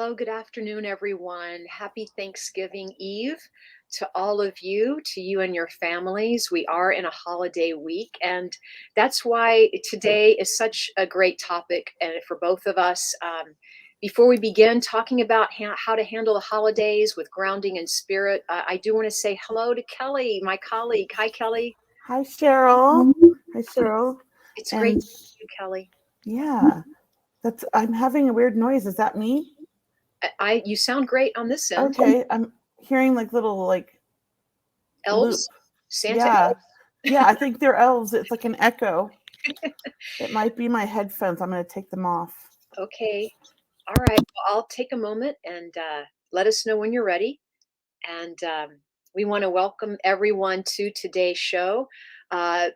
Hello, good afternoon, everyone. Happy Thanksgiving Eve to all of you, to you and your families. We are in a holiday week, and that's why today is such a great topic and for both of us. Before we begin talking about how to handle the holidays with grounding and spirit, I do want to say hello to Kelley, my colleague. Hi, Kelley. Hi, Cheryl. Hi, Cheryl. It's great And to meet you, Kelley. yeah, I'm having a weird noise. Is that me? You sound great on this end. Okay, I'm hearing like little loop. Elves, Santa Yeah. elves. Yeah, I think they're elves. It's like an echo. It might be my headphones. I'm going to take them off. Okay. All right. Well, I'll take a moment and let us know when you're ready. And we want to welcome everyone to today's show. Uh,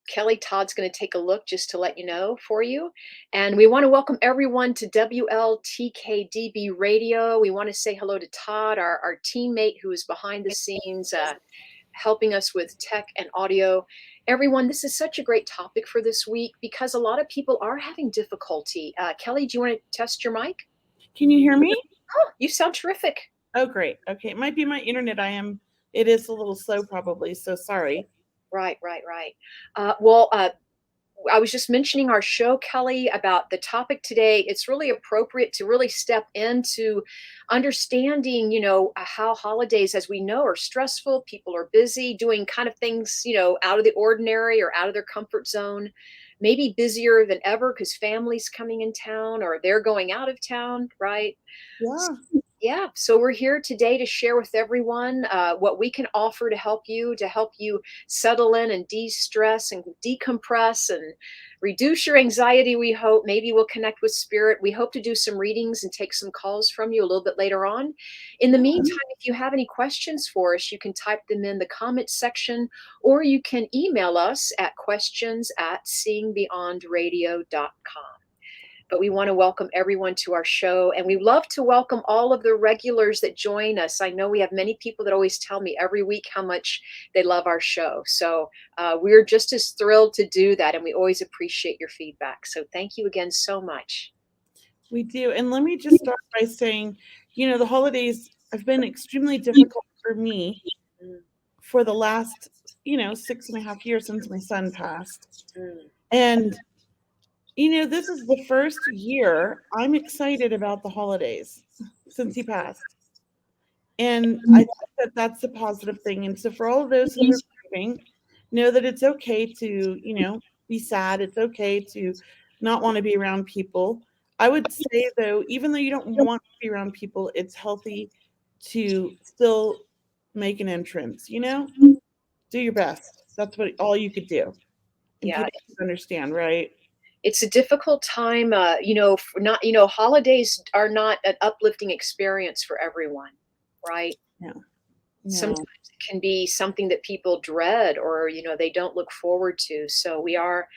Kelley Todd's going to take a look just to let you know for you. And we want to welcome everyone to WLTKDB Radio. We want to say hello to Todd, our teammate who is behind the scenes, helping us with tech and audio. Everyone, this is such a great topic for this week because a lot of people are having difficulty. Kelley, do you want to test your mic? Can you hear me? Oh, you sound terrific. Oh, great. Okay, it might be my internet. It is a little slow probably, so sorry. Right, right, right. Well, I was just mentioning our show, Kelley, about the topic today. It's really appropriate to really step into understanding, how holidays, as we know, are stressful. People are busy doing kind of things, out of the ordinary or out of their comfort zone. Maybe busier than ever because families coming in town or they're going out of town, right? Yeah. Yeah, so we're here today to share with everyone what we can offer to help you settle in and de-stress and decompress and reduce your anxiety. We hope maybe we'll connect with spirit. We hope to do some readings and take some calls from you a little bit later on. In the meantime, if you have any questions for us, you can type them in the comments section, or you can email us at questions@seeingbeyondradio.com. But we want to welcome everyone to our show. And we love to welcome all of the regulars that join us. I know we have many people that always tell me every week how much they love our show. So we're just as thrilled to do that. And we always appreciate your feedback. So thank you again so much. We do. And let me just start by saying, the holidays have been extremely difficult for me Mm, for the last, 6.5 years since my son passed. mm, And, this is the first year I'm excited about the holidays since he passed. And I think that that's a positive thing. And so for all of those who are grieving, know that it's okay to, be sad. It's okay to not want to be around people. I would say, though, even though you don't want to be around people, it's healthy to still make an entrance, do your best. That's what all you could do. And yeah, people understand, right? it's a difficult time. Not, holidays are not an uplifting experience for everyone, right? No, Sometimes no. it can be something that people dread or they don't look forward to. So we are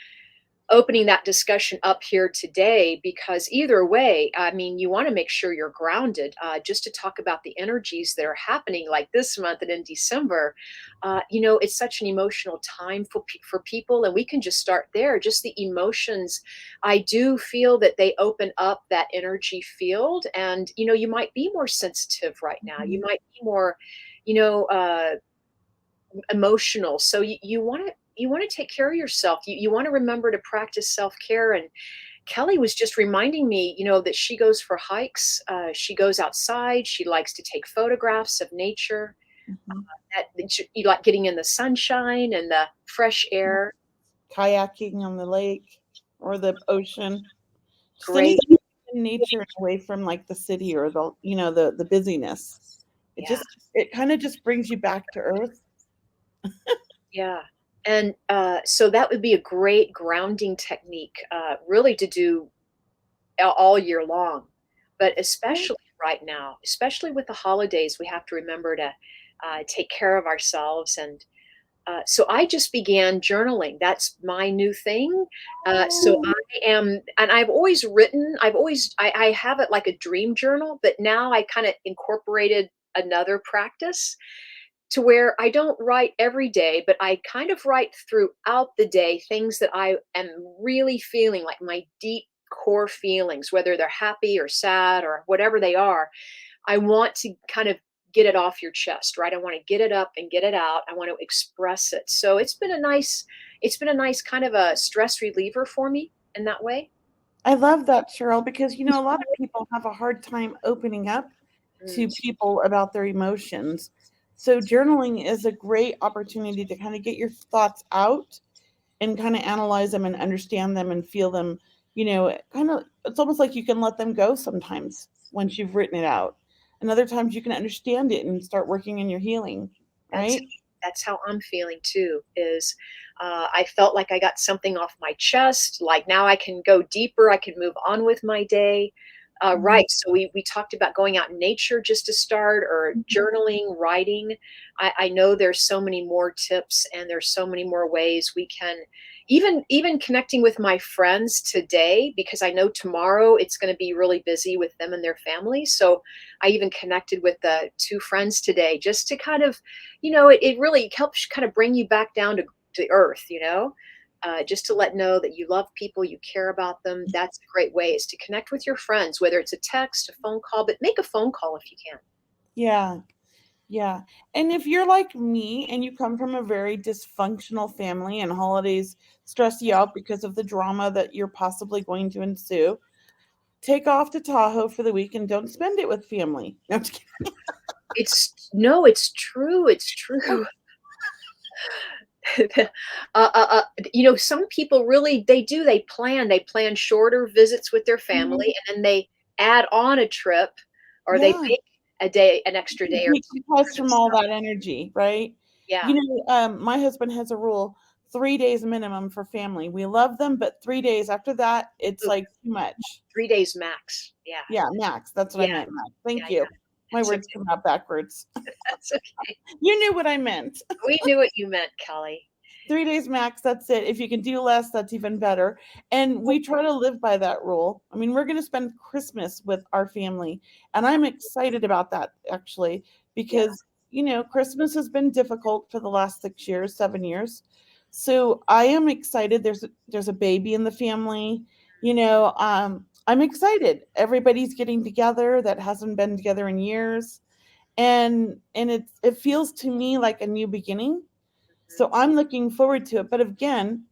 opening that discussion up here today because either way, I mean, you want to make sure you're grounded. Just to talk about the energies that are happening like this month and in December, it's such an emotional time for people, and we can just start there. Just the emotions, I do feel that they open up that energy field, and you might be more sensitive right now. You Mhm. might be more, you know, uh, emotional. So you want to take care of yourself. You want to remember to practice self-care. And Kelley was just reminding me, that she goes for hikes. She goes outside. She likes to take photographs of nature. Mhm. You like getting in the sunshine and the fresh air. Kayaking on the lake or the ocean, just Great. anything in nature and away from like the city or the busyness. Yeah. It kind of just brings you back to earth. Yeah. And so that would be a great grounding technique, really to do all year long, but especially right now, especially with the holidays, we have to remember to take care of ourselves. And so I just began journaling. That's my new thing. So I am, and I've always written. I have it like a dream journal, but now I kind of incorporated another practice to where I don't write every day, but I kind of write throughout the day things that I am really feeling like my deep core feelings, whether they're happy or sad or whatever they are. I want to kind of get it off your chest, right? I want to get it up and get it out. I want to express it. So it's been a nice kind of a stress reliever for me in that way. I love that, Cheryl, because a lot of people have a hard time opening up Mm, to people about their emotions. So journaling is a great opportunity to kind of get your thoughts out and kind of analyze them and understand them and feel them. Kind of, it's almost like you can let them go sometimes once you've written it out. And other times you can understand it and start working in your healing, that's right? that's how I'm feeling too. Is I felt like I got something off my chest. Like now I can go deeper. I can move on with my day. Mhm. Right. So we talked about going out in nature just to start, or journaling, writing. I know there's so many more tips, and there's so many more ways we can even connecting with my friends today, because I know tomorrow it's going to be really busy with them and their families. So I even connected with the two friends today just to kind of, it really helps kind of bring you back down to earth, just to let know that you love people, you care about them. That's a great way, is to connect with your friends, whether it's a text, a phone call, but make a phone call if you can. Yeah. Yeah. And if you're like me and you come from a very dysfunctional family and holidays stress you out because of the drama that you're possibly going to ensue, take off to Tahoe for the week and don't spend it with family. No, I'm just It's no, it's true. It's true. Some people really they plan shorter visits with their kidding. family, and then they add on a trip, or they Yeah. make an extra day or two Decompress for from all themselves. that energy, right? Yeah. My husband has a rule 3 days minimum for family. We love them, but 3 days after that, it's Ooh, like too much. 3 days max. Yeah. Yeah, max. That's what I Yeah. meant, Max. Yeah. Thank you. Yeah. My That's words okay. come out backwards. That's okay. You knew what I meant. We knew what you meant, Kelly. 3 days max. That's it. If you can do less, that's even better. And we try to live by that rule. I mean, we're going to spend Christmas with our family. And I'm excited about that, actually, Yeah. because, Christmas has been difficult for the last 6 years, 7 years. So I am excited. There's a baby in the family. I'm excited. Everybody's getting together that hasn't been together in years. And it feels to me like a new beginning, so Mhm. I'm looking forward to it. But again,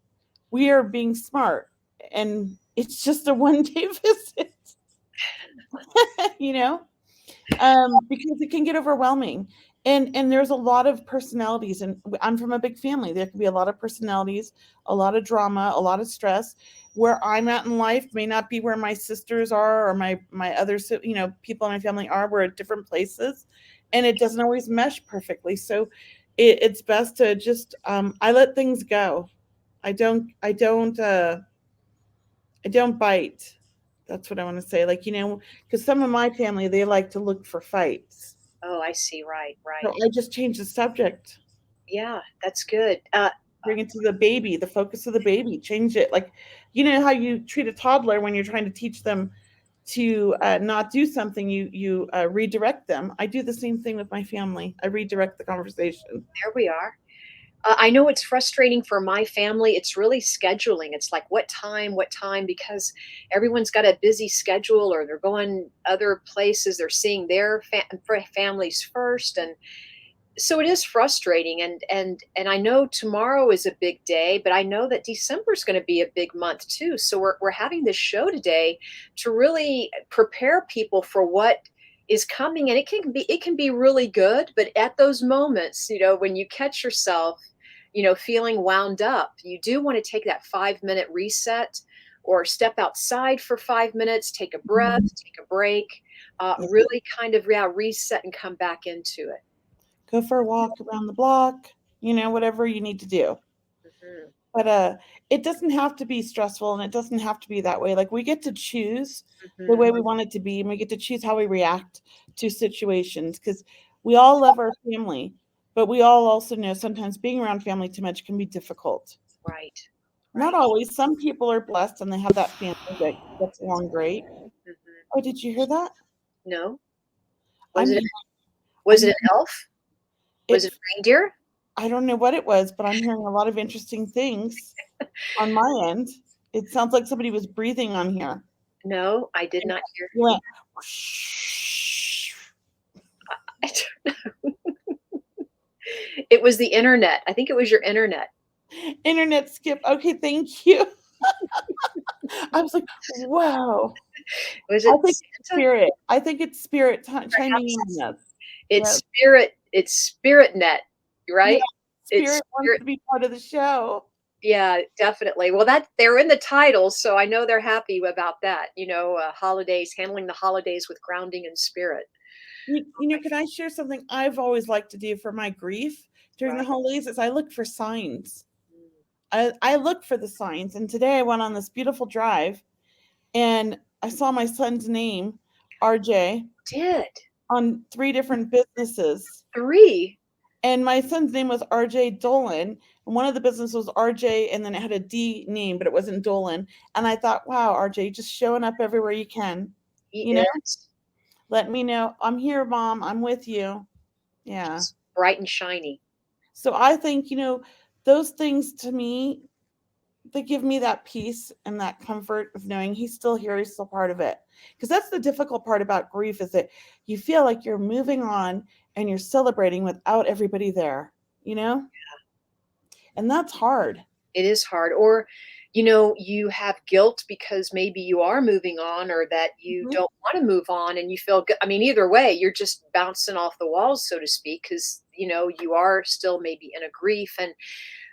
we are being smart, and it's just a one-day visit, you know, because it can get overwhelming. And there's a lot of personalities, and I'm from a big family. There can be a lot of personalities, a lot of drama, a lot of stress. Where I'm at in life may not be where my sisters are, or my other people in my family are. We're at different places, and it doesn't always mesh perfectly. So it's best to just I let things go. I don't bite. That's what I want to say. Like, because some of my family, they like to look for fights. Oh, I see. Right. So Right. I just change the subject, Yeah, that's good. bring it to the baby, the focus of the baby, change it. Like, how you treat a toddler when you're trying to teach them to not do something, you redirect them. I do the same thing with my family. I redirect the conversation. There we are. I know it's frustrating for my family. It's really scheduling. It's like what time, because everyone's got a busy schedule, or they're going other places. They're seeing their families first, and so it is frustrating. And I know tomorrow is a big day, but I know that December is going to be a big month too. So we're having this show today to really prepare people for what is coming, and it can be really good. But at those moments, when you catch yourself, feeling wound up, you do want to take that 5-minute reset, or step outside for 5 minutes, take a breath, take a break, Yeah. really kind of, yeah, reset and come back into it. Go for a walk around the block, whatever you need to do. Mhm. But it doesn't have to be stressful, and it doesn't have to be that way. Like, we get to choose the Mhm. way we want it to be, and we get to choose how we react to situations, because we all love our family, but we all also know sometimes being around family too much can be difficult. Right. Not Right. always. Some people are blessed and they have that family that gets along great. Mhm. Oh, did you hear that? No? Was I'm it hearing, was I'm it hearing an elf? Was it it. a reindeer? I don't know what it was, but I'm hearing a lot of interesting things on my end. It sounds like somebody was breathing on here. No, I did not hear. You went, I don't know. It was the internet. I think it was your internet. internet skip. Okay, thank you. I was like, wow. Was I it think it's Santa? spirit. I think it's spirit chiming in Perhaps on us. it's Yeah. spirit. It's spirit net, Yeah. right? It's Spirit wants spirit. to be part of the show. Yeah, definitely. Well, that they're in the title, so I know they're happy about that. Holidays, handling the holidays with grounding and spirit. Can I share something I've always liked to do for my grief during the Right. holidays is I look for signs. Mm. I look for the signs. And today I went on this beautiful drive and I saw my son's name, RJ, Did on 3 different businesses. three? And my son's name was RJ Dolan. And one of the businesses was RJ, and then it had a D name, but it wasn't Dolan. And I thought, wow, RJ, just showing up everywhere you can. He You know, is let me know. I'm here, mom. I'm with you. Yeah. just bright and shiny. So I think, those things to me, they give me that peace and that comfort of knowing he's still here, he's still part of it. Because that's the difficult part about grief is that you feel like you're moving on and you're celebrating without everybody there, you know? And that's hard. It is hard. Or, you have guilt because maybe you are moving on or that you Mhm. don't want to move on and you feel good. I mean, either way, you're just bouncing off the walls, so to speak, because, you are still maybe in a grief. And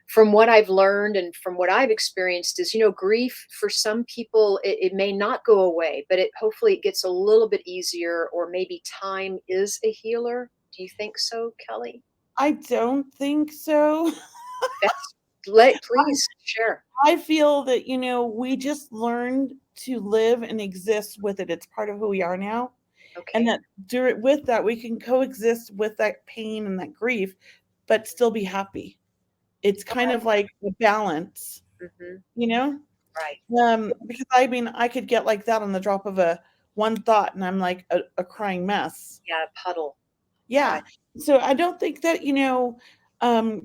from what I've learned and from what I've experienced is, grief for some people, it may not go away, but hopefully it gets a little bit easier, or maybe time is a healer. Do you think so, Kelly? I don't think so. That's please share. I feel that, we just learned to live and exist with it. It's part of who we are now. And Okay. that with that, we can coexist with that pain and that grief, but still be happy. It's kind of like a balance, Hmm. you know? Right. Because I mean, I could get like that on the drop of a one thought and I'm like a crying mess. Yeah, puddle. Yeah. Right. So I don't think that,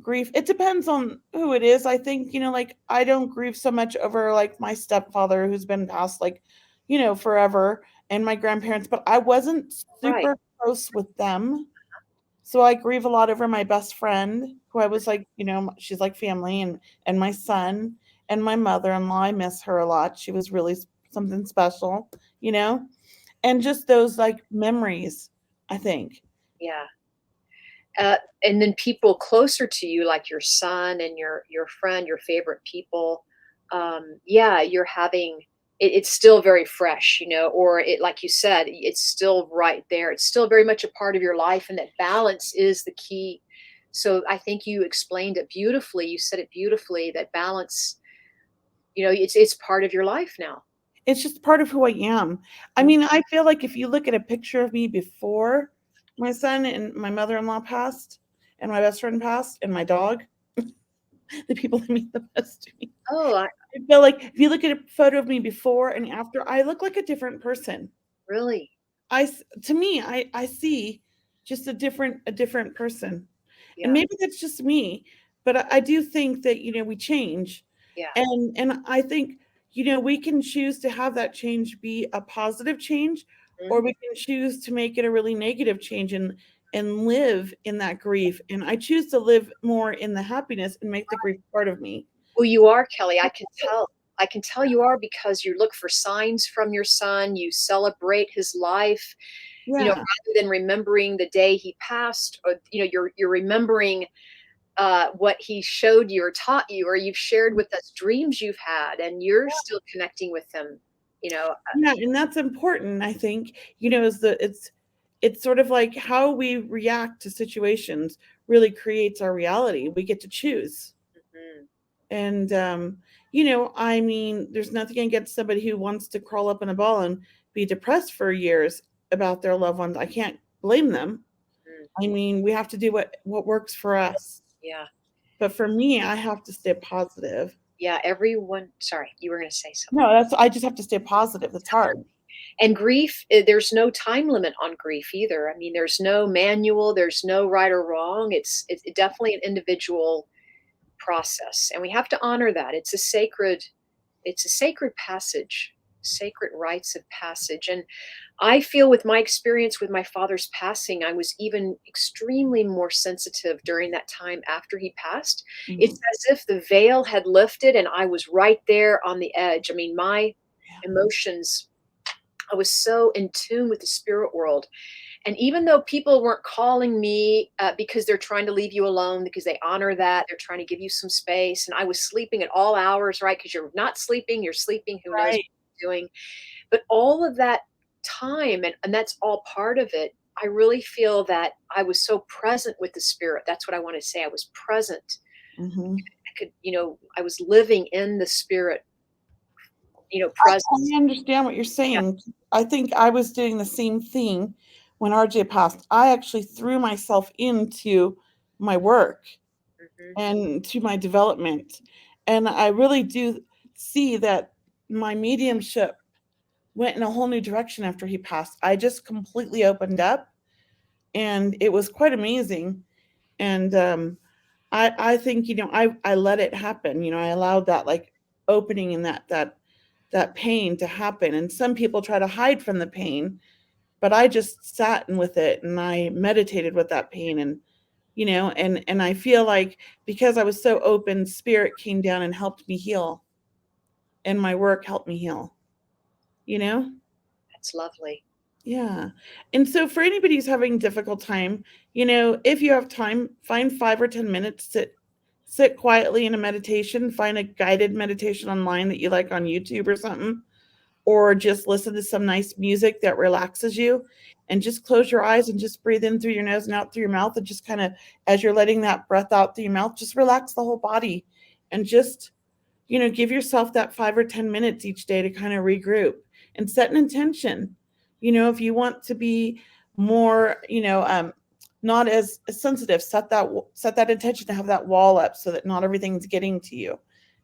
grief, it depends on who it is. I think, like I don't grieve so much over like my stepfather who's been passed like, forever and my grandparents, but I wasn't Right. super close with them. So I grieve a lot over my best friend who I was like, she's like family and my son and my mother-in-law. I miss her a lot. She was really something special, you know? And just those like memories, I think. Yeah. And then people closer to you, like your son and your friend, your favorite people, yeah, you're having it's still very fresh, or it, like you said, it's still right there. It's still very much a part of your life, and that balance is the key. So I think you explained it beautifully. You said it beautifully. That balance, it's part of your life now. It's just part of who I am. I Mm. mean, I feel like if you look at a picture of me before my son and my mother-in-law passed and my best friend passed and my dog, the people that mean the best to me. Oh, I feel like if you look at a photo of me before and after, I look like a different person. really? To me, I see just a different person. And Yeah, maybe that's just me, but I do think that, we change. yeah. And I think, we can choose to have that change be a positive change, or Mhm. we can choose to make it a really negative change and live in that grief. And I choose to live more in the happiness and make the grief part of me. Well, you are, Kelly. I can tell. I can tell you are, because you look for signs from your son. You celebrate his life, Yeah. rather than remembering the day he passed, or, you're remembering what he showed you or taught you, or you've shared with us dreams you've had, and you're still connecting with them. You know, Yeah, and that's important, I think, is it's sort of like how we react to situations really creates our reality. We get to choose. mhm. And I mean, there's nothing against somebody who wants to crawl up in a ball and be depressed for years about their loved ones. I can't blame them. Mm. I mean, we have to do what works for us. Yeah, But for me, I have to stay positive. yeah. Everyone. Sorry, you were going to say something. No, I just have to stay positive. It's hard. And grief, there's no time limit on grief either. I mean, there's no manual. There's no right or wrong. It's definitely an individual process, and we have to honor that. it's a sacred passage, sacred rites of passage. And I feel with my experience with my father's passing, I was even extremely more sensitive during that time after he passed. It's Mhm. as if the veil had lifted and I was right there on the edge. I mean, my emotions, I was so in tune with the spirit world. And even though people weren't calling me because they're trying to leave you alone, because they honor that, they're trying to give you some space. And I was sleeping at all hours, right? Because you're not sleeping, you're sleeping, who knows Right. what you're doing. But all of that time, and that's all part of it, I really feel that I was so present with the spirit. That's what I want to say. I was present. Mhm. I could, I was living in the spirit, presence. I understand what you're Yeah. saying. I think I was doing the same thing when RJ passed. I actually threw myself into my work Hmm. and to my development. And I really do see that my mediumship went in a whole new direction after he passed. I just completely opened up and it was quite amazing. And I think, I let it happen. I allowed that like opening and that pain to happen. And some people try to hide from the pain, but I just sat in with it and I meditated with that pain. And and I feel like because I was so open, spirit came down and helped me heal, and my work helped me heal, you know? That's lovely. Yeah. And so for anybody who's having a difficult time, if you have time, find 5 or 10 minutes, sit quietly in a meditation, find a guided meditation online that you like on YouTube or something, or just listen to some nice music that relaxes you, and just close your eyes and just breathe in through your nose and out through your mouth, and just kind of, as you're letting that breath out through your mouth, just relax the whole body, and just give yourself that 5 or 10 minutes each day to kind of regroup and set an intention. If you want to be more, not as sensitive, set that intention to have that wall up so that not everything's getting to you.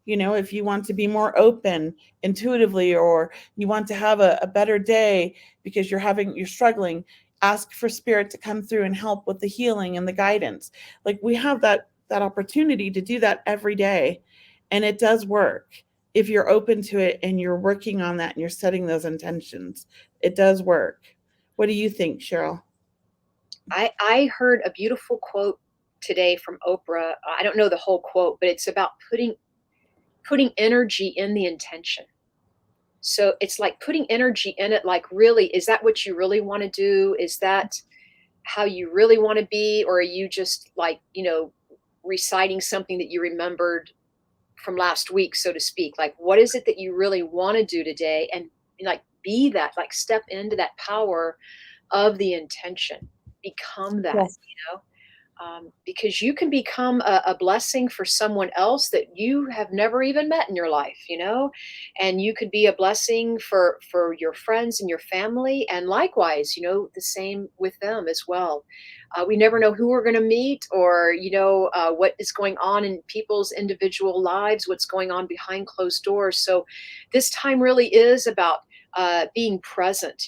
If you want to be more open intuitively, or you want to have a better day because you're struggling, ask for spirit to come through and help with the healing and the guidance. Like, we have that opportunity to do that every day, and it does work if you're open to it and you're working on that and you're setting those intentions. It does work. What do you think, Cheryl? I heard a beautiful quote today from Oprah. I don't know the whole quote, but it's about putting energy in the intention. So it's like putting energy in it, like, really, is that what you really want to do? Is that how you really want to be? Or are you just like, reciting something that you remembered from last week, so to speak? Like, what is it that you really want to do today? And like, be that, like, step into that power of the intention, become that, Yes. because you can become a blessing for someone else that you have never even met in your life, and you could be a blessing for your friends and your family, and likewise, the same with them as well. We never know who we're going to meet, or what is going on in people's individual lives, what's going on behind closed doors. So this time really is about being present,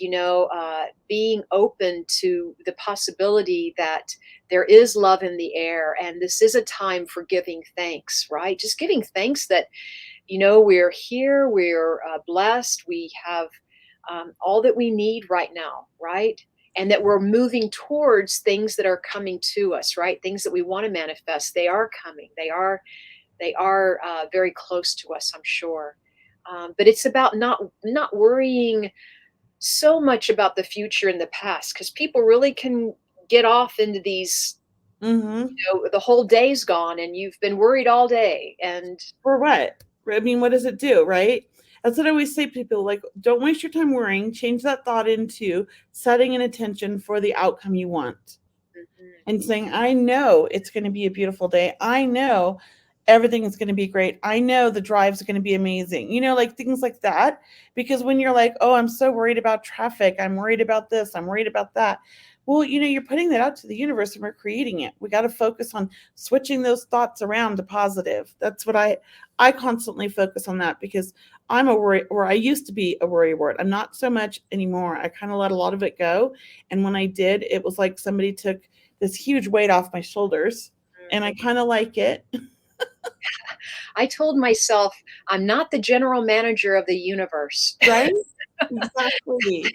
being open to the possibility that there is love in the air, and this is a time for giving thanks, right? Just giving thanks that we're here, we're blessed, we have all that we need right now, right? And that we're moving towards things that are coming to us, right? Things that we want to manifest, they are coming, they are very close to us, I'm sure. But it's about not worrying so much about the future and the past, because people really can get off into these, Mm-hmm. the whole day's gone and you've been worried all day. And For what? I mean, what does it do, right? That's what I always say to people, like, don't waste your time worrying. Change that thought into setting an intention for the outcome you want, mhm, and saying, I know it's going to be a beautiful day. I know everything is going to be great. I know the drive's going to be amazing. Like things like that. Because when you're like, oh, I'm so worried about traffic, I'm worried about this, I'm worried about that. Well, you're putting that out to the universe and we're creating it. We got to focus on switching those thoughts around to positive. That's what I constantly focus on that, because I'm a worry, or I used to be a worry wart. I'm not so much anymore. I kind of let a lot of it go. And when I did, it was like somebody took this huge weight off my shoulders, and I mhm. kind of like it. I told myself, I'm not the general manager of the universe. Right? Exactly.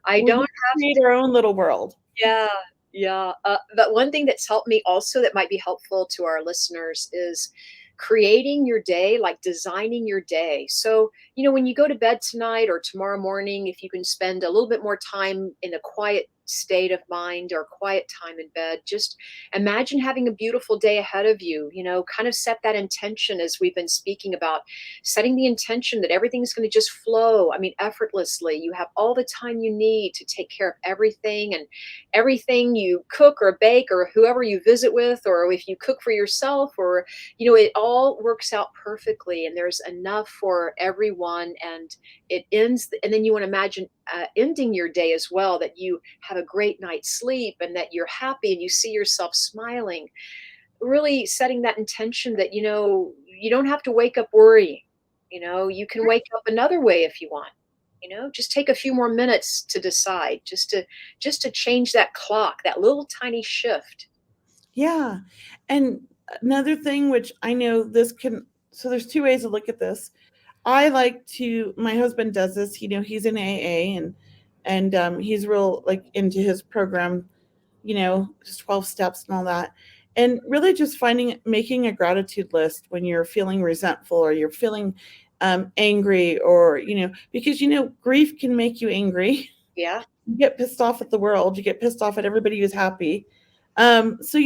I We don't get to have create to. our own little world. Yeah, yeah. But one thing that's helped me also that might be helpful to our listeners is creating your day, like designing your day. So, when you go to bed tonight or tomorrow morning, if you can spend a little bit more time in a quiet state of mind or quiet time in bed, just imagine having a beautiful day ahead of you. Kind of set that intention as we've been speaking about, setting the intention that everything's going to just flow. I mean, effortlessly. You have all the time you need to take care of everything, and everything you cook or bake or whoever you visit with, or if you cook for yourself, or it all works out perfectly, and there's enough for everyone, and it ends. And then you want to imagine ending your day as well, that you have a great night's sleep and that you're happy and you see yourself smiling, really setting that intention that you don't have to wake up worrying. You can wake up another way if you want. Just take a few more minutes to decide, just to change that clock, that little tiny shift. Yeah. And another thing, which I know this can, so there's two ways to look at this. I like to, my husband does this, he's in AA, and he's real like into his program, his 12 steps and all that. And really just making a gratitude list when you're feeling resentful or you're feeling angry, or, because, grief can make you angry. Yeah. You get pissed off at the world, you get pissed off at everybody who's happy. So,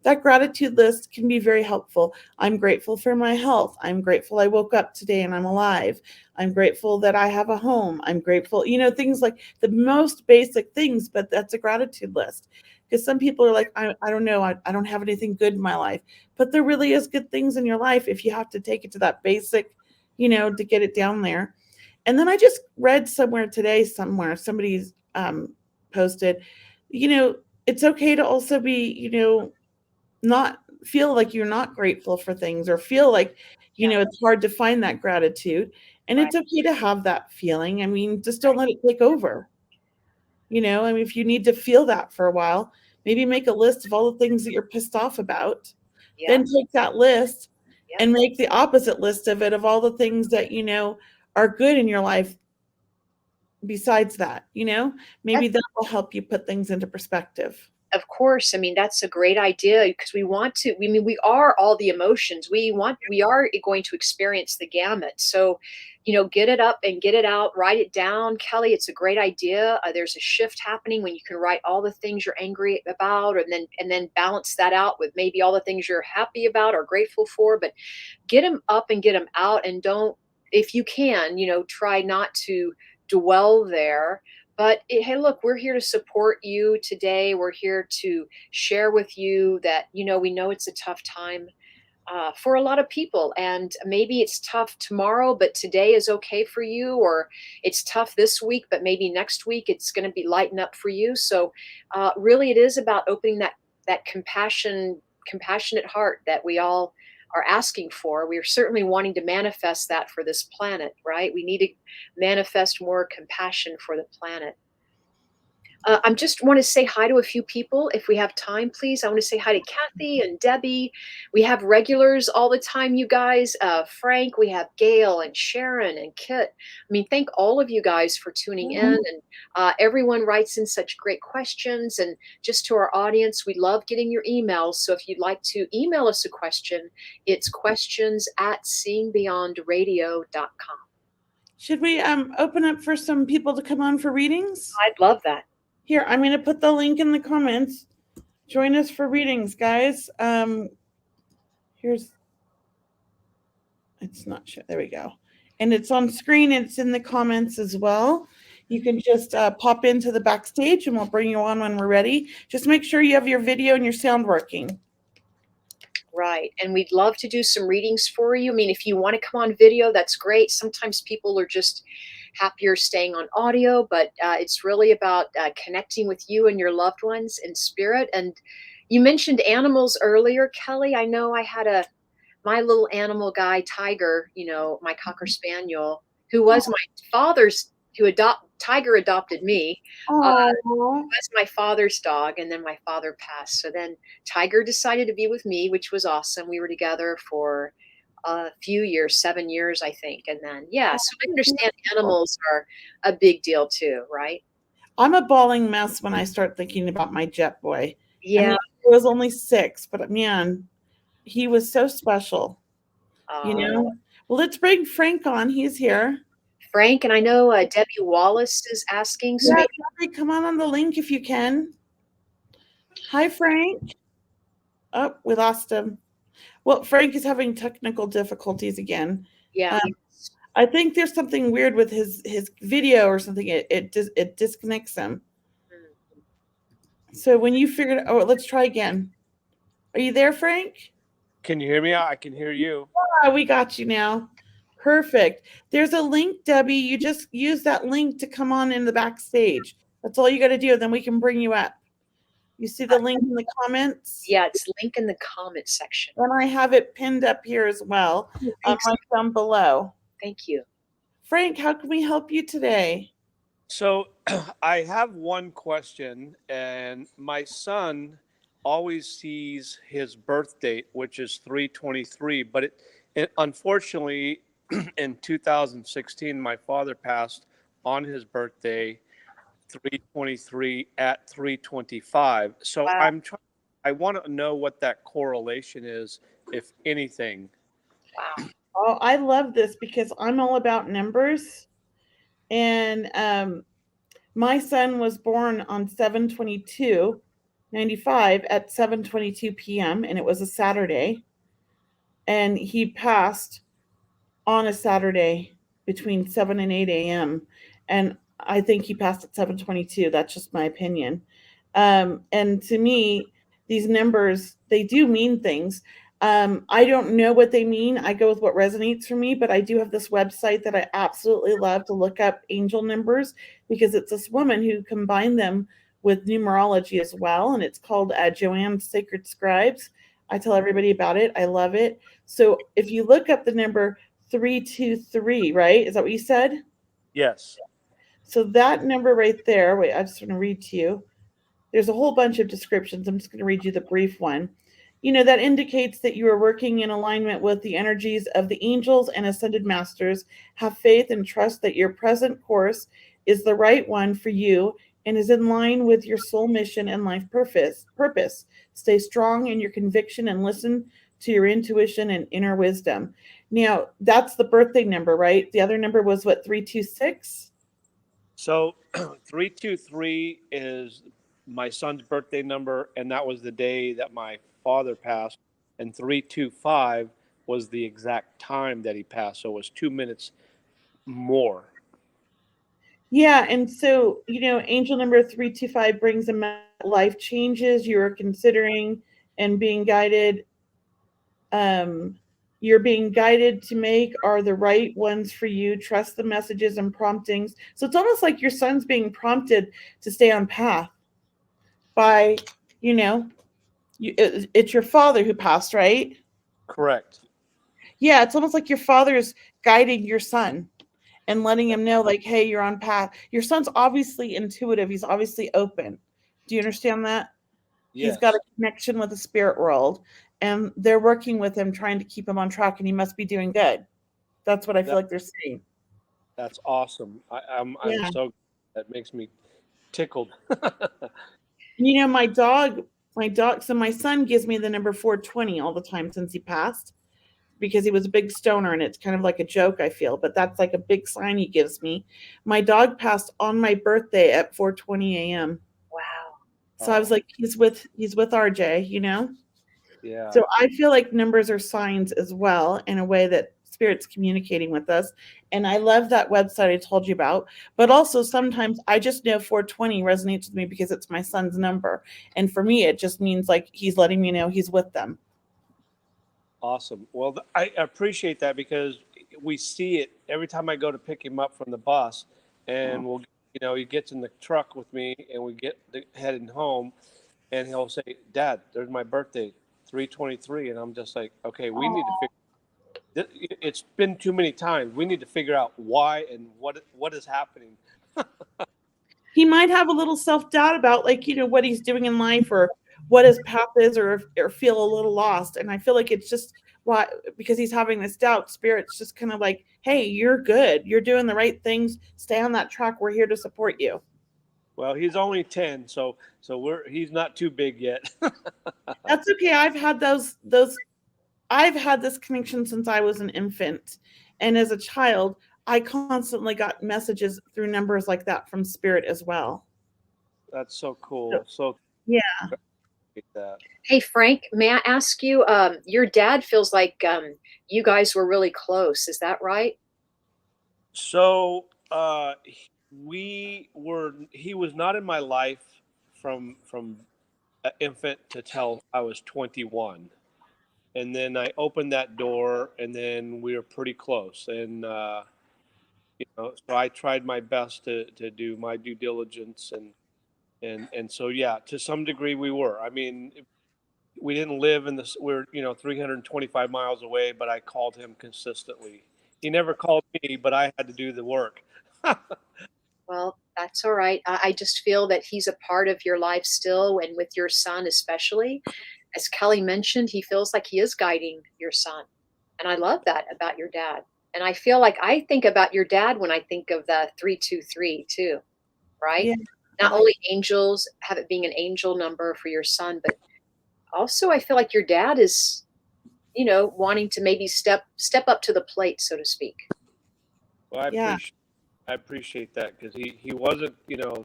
that gratitude list can be very helpful. I'm grateful for my health. I'm grateful I woke up today and I'm alive. I'm grateful that I have a home. I'm grateful, things like the most basic things, but that's a gratitude list. Because some people are like, I don't know, I don't have anything good in my life. But there really is good things in your life if you have to take it to that basic, to get it down there. And then I just read somewhere today, somebody's posted, it's okay to also be, not feel like you're not grateful for things, or feel like, Yeah. it's hard to find that gratitude. And Right. it's okay to have that feeling. I mean, just don't let it take over. I mean, if you need to feel that for a while, maybe make a list of all the things that you're pissed off about. Yeah. Then take that list Yeah. and make the opposite list of it, of all the things that, are good in your life besides that, maybe that will help you put things into perspective. Of course, I mean, that's a great idea, because we are all the emotions. We are going to experience the gamut. So, get it up and get it out, write it down. Kelly, it's a great idea. There's a shift happening when you can write all the things you're angry about, and then balance that out with maybe all the things you're happy about or grateful for. But get them up and get them out, and don't, if you can, try not to dwell there. But hey, look, we're here to support you today. We're here to share with you that we know it's a tough time for a lot of people, and maybe it's tough tomorrow, but today is okay for you, or it's tough this week, but maybe next week it's going to be lighten up for you. So really, it is about opening that compassionate heart that we all are asking for. We are certainly wanting to manifest that for this planet, right? We need to manifest more compassion for the planet. I just want to say hi to a few people if we have time, please. I want to say hi to Kathy and Debbie. We have regulars all the time, you guys. Frank, we have Gail and Sharon and Kit. I mean, thank all of you guys for tuning in. And everyone writes in such great questions. And just to our audience, we love getting your emails. So if you'd like to email us a question, it's questions@seeingbeyondradio.com. Should we open up for some people to come on for readings? I'd love that. Here, I'm going to put the link in the comments. Join us for readings, guys. Here's, it's not sure. There we go. And it's on screen. It's in the comments as well. You can just pop into the backstage and we'll bring you on when we're ready. Just make sure you have your video and your sound working. Right. And we'd love to do some readings for you. I mean, if you want to come on video, that's great. Sometimes people are just happier staying on audio, but it's really about connecting with you and your loved ones in spirit. And you mentioned animals earlier, Kelly. I know I had my little animal guy, Tiger, my Cocker Spaniel, who was my father's Tiger adopted me. Uh, Oh, was my father's dog, and then my father passed. So then Tiger decided to be with me, which was awesome. We were together for a few years, 7 years, I think. And then, yeah, so I understand animals are a big deal too, right? I'm a bawling mess when I start thinking about my jet boy. I Yeah. mean, he was only 6, but man, he was so special, you Uh, know? Well, let's bring Frank on. He's here. Frank, and I know Debbie Wallace is asking, so Yeah, maybe, Kathy, come on the link if you can. Hi, Frank. Oh, we lost him. Well, Frank is having technical difficulties again. yeah. Um, I think there's something weird with his video or something. It disconnects him. Mm. So when you figured, oh, let's try again. Are you there, Frank? Can you hear me? I can hear you. Ah, we got you now. Perfect. There's a link, Debbie. You just use that link to come on in the backstage. That's all you got to do. Then we can bring you up. You see the link in the comments? Yeah, it's link in the comment section. And I have it pinned up here as well, Thanks. right down below. Thank you. Frank, how can we help you today? So I have one question, and my son always sees his birth date, which is 3/23, but it unfortunately in 2016 my father passed on his birthday 3/23 at 3/25. So Wow. I want to know what that correlation is, if anything. Wow. Oh, I love this because I'm all about numbers. And my son was born on 7/22/95 at 7:22 p.m. and it was a Saturday. And he passed on a Saturday between 7 and 8 a.m. And I think he passed at 7:22. That's just my opinion. And to me, these numbers, they do mean things. I don't know what they mean. I go with what resonates for me, but I do have this website that I absolutely love to look up angel numbers because it's this woman who combined them with numerology as well. And it's called Joanne's Sacred Scribes. I tell everybody about it. I love it. So if you look up the number 323, right? Is that what you said? Yes. So that number right there, wait, I just want to read to you. There's a whole bunch of descriptions. I'm just going to read you the brief one. That indicates that you are working in alignment with the energies of the angels and ascended masters. Have faith and trust that your present course is the right one for you and is in line with your soul mission and life purpose. Stay strong in your conviction and listen to your intuition and inner wisdom. Now, that's the birthday number, right? The other number was what, 326? So 3/23 is my son's birthday number, and that was the day that my father passed. And 3/25 was the exact time that he passed. So it was 2 minutes more. Yeah, and so, angel number 325 brings about life changes you are considering and being guided. Um, you're being guided to make are the right ones for you. Trust the messages and promptings. So it's almost like your son's being prompted to stay on path by, you know, it's your father who passed, right? Correct. Yeah, it's almost like your father is guiding your son and letting him know, like, hey, you're on path. Your son's obviously intuitive. He's obviously open. Do you understand that? He's got a Yes. connection with the spirit world, and they're working with him, trying to keep him on track, and he must be doing good. That's what I feel That like they're saying. that's awesome. I'm Yeah. so that makes me tickled. My dog, so my son gives me the number 420 all the time since he passed because he was a big stoner, and it's kind of like a joke, I feel, but that's like a big sign he gives me. My dog passed on my birthday at 4:20 a.m. Wow. So I was Oh, like, he's with RJ. yeah. So I feel like numbers are signs as well in a way that spirit's communicating with us. And I love that website I told you about. But also sometimes I just know 420 resonates with me because it's my son's number. And for me, it just means like he's letting me know he's with them. Awesome. Well, I appreciate that because we see it every time I go to pick him up from the bus, and he gets in the truck with me, and we get heading home, and he'll say, "Dad, there's my birthday, 3/23," and I'm just like, "Okay, we need to figure." It's been too many times. We need to figure out why and what is happening. He might have a little self-doubt about, like, what he's doing in life, or what his path is, or feel a little lost. And I feel like it's just why, because he's having this doubt, Spirit's just kind of like, hey, you're good, you're doing the right things, stay on that track, we're here to support you. Well, he's only 10, so he's not too big yet. That's okay. I've had this connection since I was an infant, and as a child I constantly got messages through numbers like that from Spirit as well. That's so cool. So Yeah. that. Hey, Frank, may I ask you, your dad feels like you guys were really close. Is that right? So he was not in my life from infant to till I was 21, and then I opened that door, and then we were pretty close, and so I tried my best to do my due diligence, and so yeah, to some degree we were. I mean, we didn't live in this. We're 325 miles away, but I called him consistently. He never called me, but I had to do the work. Well, that's all right. I just feel that he's a part of your life still, and with your son especially. As Kelley mentioned, he feels like he is guiding your son. And I love that about your dad. And I feel like I think about your dad when I think of the 323 too, right? Yeah. Not only angels, have it being an angel number for your son, but also I feel like your dad is, wanting to maybe step up to the plate, so to speak. Well, Yeah. I appreciate that, because he wasn't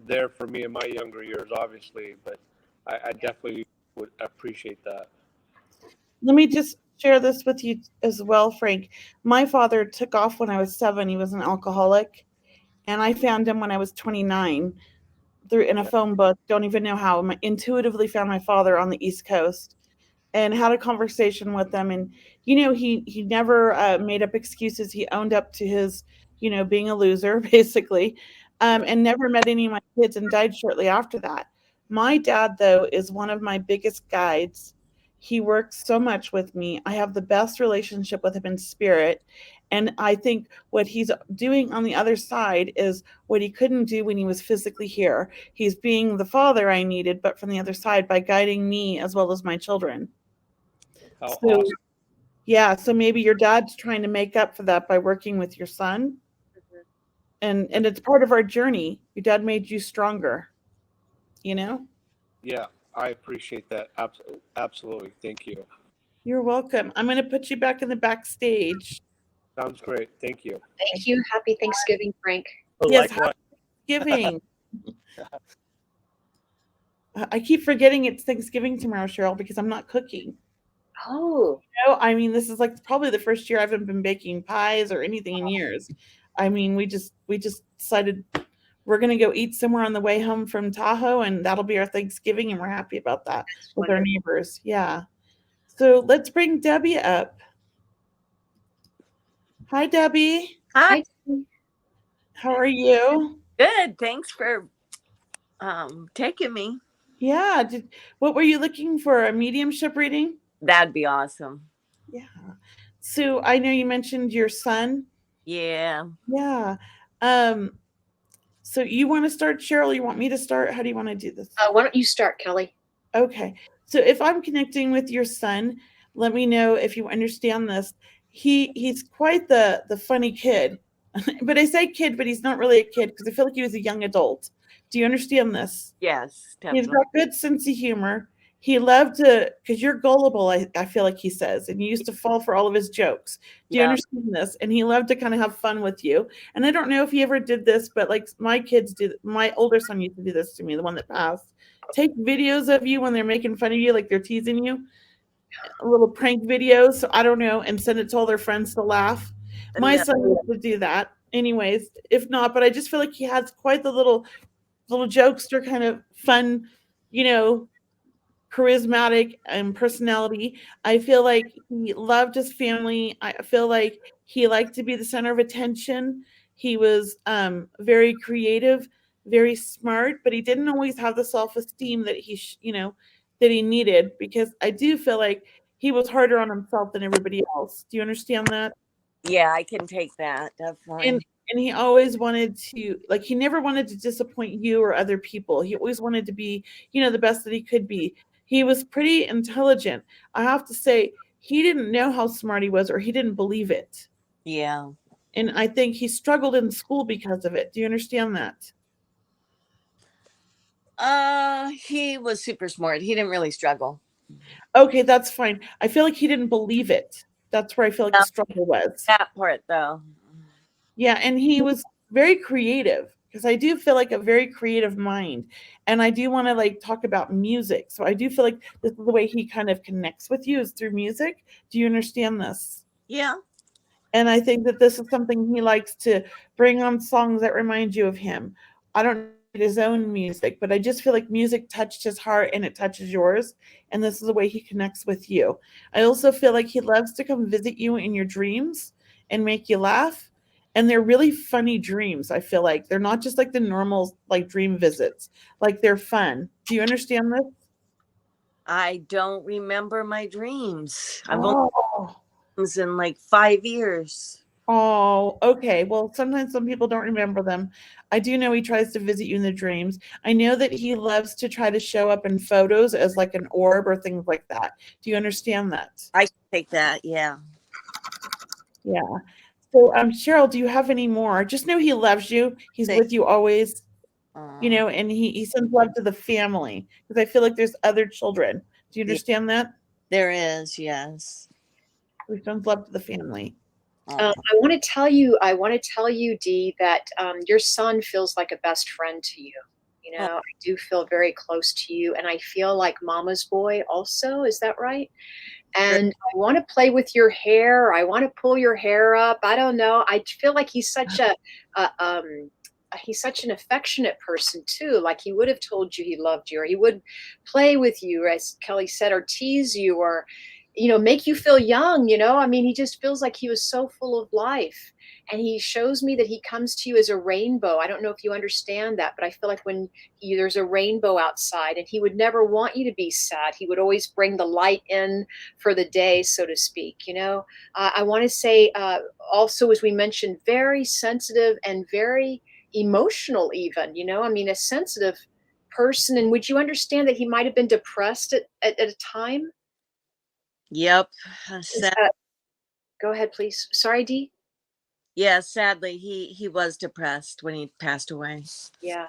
there for me in my younger years, obviously, but I definitely would appreciate that. Let me just share this with you as well, Frank. My father took off when I was 7. He was an alcoholic, and I found him when I was 29 through in a phone book. Don't even know how. I intuitively found my father on the East Coast and had a conversation with them. And he never made up excuses. He owned up to his being a loser basically, and never met any of my kids, and died shortly after that. My dad, though, is one of my biggest guides. He works so much with me. I have the best relationship with him in spirit, and I think what he's doing on the other side is what he couldn't do when he was physically here. He's being the father I needed, but from the other side, by guiding me as well as my children. How So, awesome. yeah, so maybe your dad's trying to make up for that by working with your son. Mhm. And it's part of our journey. Your dad made you stronger, you know? Yeah, I appreciate that. Absolutely. Thank you. You're welcome. I'm going to put you back in the backstage. Sounds great. Thank you. Thank you. Happy Thanksgiving, Frank. Yes, Likewise. happy Thanksgiving. I keep forgetting it's Thanksgiving tomorrow, Cheryl, because I'm not cooking. Oh, I mean, this is like probably the first year I haven't been baking pies or anything in years. I mean, we just decided we're gonna go eat somewhere on the way home from Tahoe, and that'll be our Thanksgiving, and we're happy about that that's with our wonderful. neighbors. Yeah. So let's bring Debbie up. Hi, Debbie. Hi, Hi, Tiffany. How are you? good. Thanks for taking me. Yeah. What were you looking for? A mediumship reading? That'd be awesome. Yeah. So I know you mentioned your son. Yeah. Yeah. Um, so you want to start, Cheryl? You want me to start? How do you want to do this? Why don't you start, Kelley? Okay. So if I'm connecting with your son, let me know if you understand this. He's quite the funny kid. But I say kid, but he's not really a kid because I feel like he was a young adult. Do you understand this? Yes, He's definitely. got good sense of humor. He loved to, because you're gullible, I feel like he says, and you used to fall for all of his jokes. Do you Yeah. understand this? And he loved to kind of have fun with you. And I don't know if he ever did this, but like my kids do, my older son used to do this to me, the one that passed. Take videos of you when they're making fun of you, like they're teasing you, a little prank videos. So I don't know, and send it to all their friends to laugh. My No, son used to do that. Anyways, if not, but I just feel like he has quite the little jokester kind of fun, you know, charismatic and personality. I feel like he loved his family. I feel like he liked to be the center of attention. He was very creative, very smart, but he didn't always have the self-esteem that that he needed, because I do feel like he was harder on himself than everybody else. Do you understand that? Yeah, I can take that. And Definitely. and he always wanted to, like, he never wanted to disappoint you or other people. He always wanted to be, the best that he could be. He was pretty intelligent. I have to say, he didn't know how smart he was, or he didn't believe it. Yeah. And I think he struggled in school because of it. Do you understand that? He was super smart. He didn't really struggle. Okay, that's fine. I feel like he didn't believe it. That's where I feel like the Yeah, struggle was. that part though. Yeah, and he was very creative, because I do feel like a very creative mind. And I do want to like talk about music. So I do feel like this is the way he kind of connects with you, is through music. Do you understand this? Yeah. And I think that this is something he likes to bring on songs that remind you of him. I don't know his own music, but I just feel like music touched his heart and it touches yours. And this is the way he connects with you. I also feel like he loves to come visit you in your dreams and make you laugh. And they're really funny dreams. I feel like they're not just like the normal like dream visits, like they're fun. Do you understand this? I don't remember my dreams. I've only Oh. dreams in like 5 years. Oh, okay. Well, sometimes some people don't remember them. I do know he tries to visit you in the dreams. I know that he loves to try to show up in photos as like an orb or things like that. Do you understand that? I can take that. Yeah. Yeah. So, Cheryl, do you have any more? Just know he loves you. He's Thank- with you always, uh, and he sends love to the family, because I feel like there's other children. Do you yeah, understand that? there is. Yes. He sends love to the family. Uh, I want to tell you, Dee, that your son feels like a best friend to you. oh, I do feel very close to you, and I feel like mama's boy also. Is that right? And I want to play with your hair. I want to pull your hair up. I don't know. I feel like a he's such an affectionate person too. Like he would have told you he loved you, or he would play with you, as Kelly said, or tease you, or make you feel young. I mean, he just feels like he was so full of life. And he shows me that he comes to you as a rainbow. I don't know if you understand that, but I feel like when there's a rainbow outside, and he would never want you to be sad. He would always bring the light in for the day, so to speak. I want to say also, as we mentioned, very sensitive and very emotional, even. I mean, a sensitive person. And would you understand that he might have been depressed at a time? yep. Is that, go ahead, please. Sorry, Dee. Yeah. Sadly, he was depressed when he passed away. Yeah.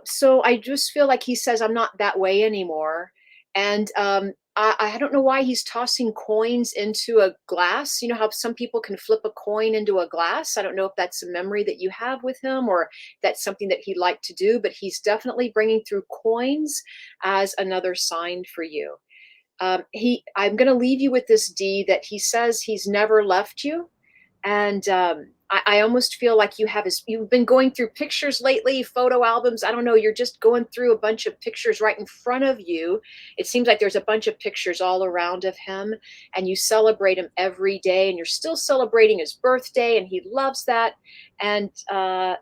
So I just feel like he says, I'm not that way anymore. And I don't know why he's tossing coins into a glass. You know how some people can flip a coin into a glass? I don't know if that's a memory that you have with him, or that's something that he'd like to do, but he's definitely bringing through coins as another sign for you. I'm going to leave you with this, Dee, that he says he's never left you. And I almost feel like you've been going through pictures lately, photo albums. I don't know. You're just going through a bunch of pictures right in front of you. It seems like there's a bunch of pictures all around of him, and you celebrate him every day, and you're still celebrating his birthday, and he loves that. And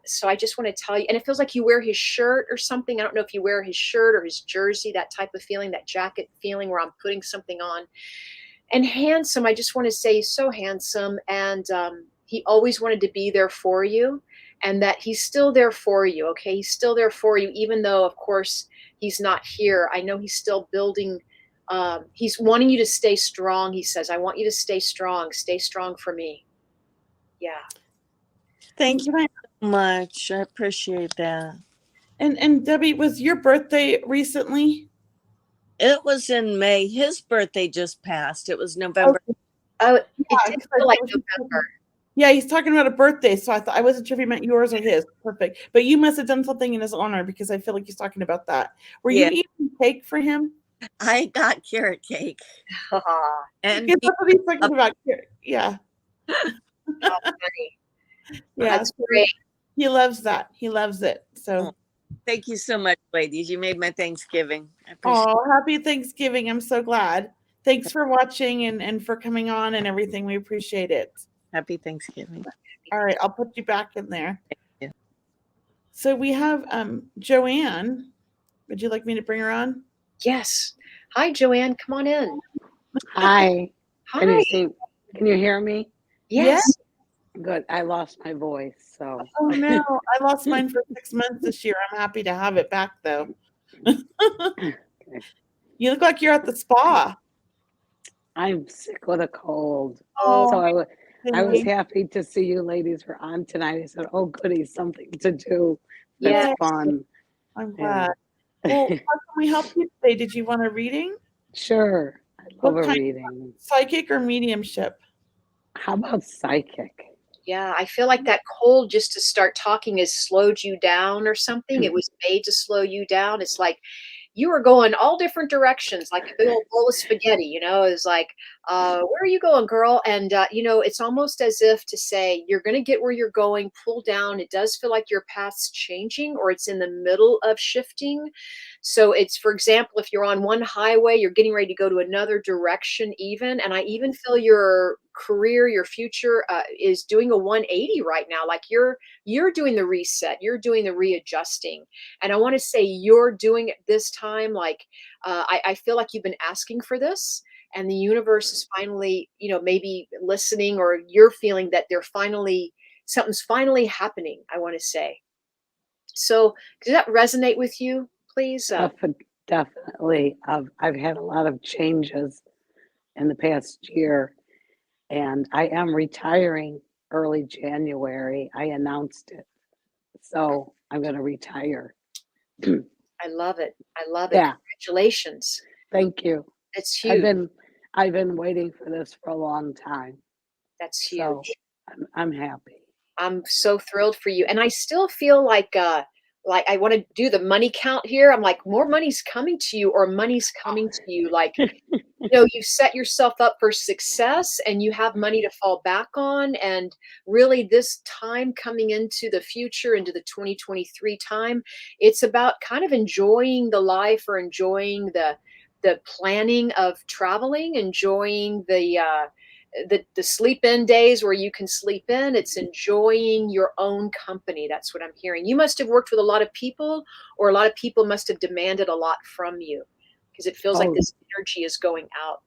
so I just want to tell you, and it feels like you wear his shirt or something. I don't know if you wear his shirt or his jersey, that type of feeling, that jacket feeling where I'm putting something on. And handsome, I just want to say he's so handsome. And he always wanted to be there for you, and that he's still there for you. Okay. He's still there for you, even though, of course, he's not here. I know he's still building. He's wanting you to stay strong. He says, I want you to stay strong. Stay strong for me. Yeah. Thank you so much. I appreciate that. And Debbie, was your birthday recently? It was in May. His birthday just passed. It was November. Okay. Oh, it Yeah, did 'cause I feel like thought he was November. Yeah, he's talking about a birthday, so I wasn't sure if he meant yours or his. Perfect. But you must have done something in his honor, because I feel like he's talking about that. Were you Yeah. eating cake for him? I got carrot cake. And Yeah, that's what he's talking about. Yeah. How funny. Yeah. That's So great. he loves that. He loves it. So, thank you so much, ladies. You made my Thanksgiving. I appreciate oh, happy Thanksgiving. I'm so glad. Thanks for watching and for coming on and everything. We appreciate it. Happy Thanksgiving. All right, I'll put you back in there. Thank you. So we have Joanne. Would you like me to bring her on? Yes. Hi, Joanne. Come on in. Hi. Can Hi. you see? Can you hear me? Yeah. Yes. Good. I lost my voice, so Oh no, I lost mine for 6 months this year. I'm happy to have it back though. You look like you're at the spa. I'm sick with a cold. Oh, So I was thank happy to see you ladies were on tonight. I said, "Oh, goody, something to do that's Yeah. you. fun." I'm Yeah. glad. Well, how can we help you today? Did you want a reading? Sure. I love What a kind? reading. Psychic or mediumship? How about psychic? Yeah. I feel like that cold just to start talking has slowed you down or something. It was made to slow you down. It's like you were going all different directions, like a big old bowl of spaghetti, it's like, where are you going, girl? And, it's almost as if to say, you're going to get where you're going, pull down. It does feel like your path's changing or it's in the middle of shifting. So it's, for example, if you're on one highway, you're getting ready to go to another direction even. And I even feel your career, your future is doing a 180 right now. Like you're doing the reset, you're doing the readjusting. And I want to say you're doing it this time. Like I feel like you've been asking for this, and the universe is finally, maybe listening, or you're feeling that something's finally happening. I want to say. So, does that resonate with you? Please. Definitely. I've had a lot of changes in the past year, and I am retiring early January. I announced it. So I'm going to retire. I love it. I love it. Yeah, Congratulations. thank you. That's I've huge. been I've been waiting for this for a long time. That's So huge. I'm happy. I'm so thrilled for you. And I still feel like I want to do the money count here. I'm like, more money's coming to you, or money's coming to you. Like, you set yourself up for success and you have money to fall back on. And really, this time coming into the future, into the 2023 time, it's about kind of enjoying the life, or enjoying the planning of traveling, enjoying the sleep in days where you can sleep in. It's enjoying your own company. That's what I'm hearing. You must have worked with a lot of people, or a lot of people must have demanded a lot from you, because it feels like Oh, this energy is going out.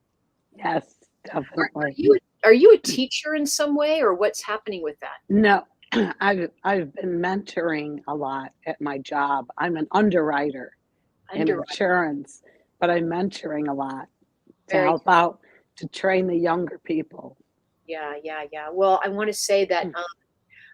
yes, Are definitely. you a teacher in some way, or what's happening with that? No, I've been mentoring a lot at my job. I'm an underwriter in Underwriting. insurance, but I'm mentoring a lot to Very help out to train the younger people. Yeah, yeah, yeah. Well, I want to say that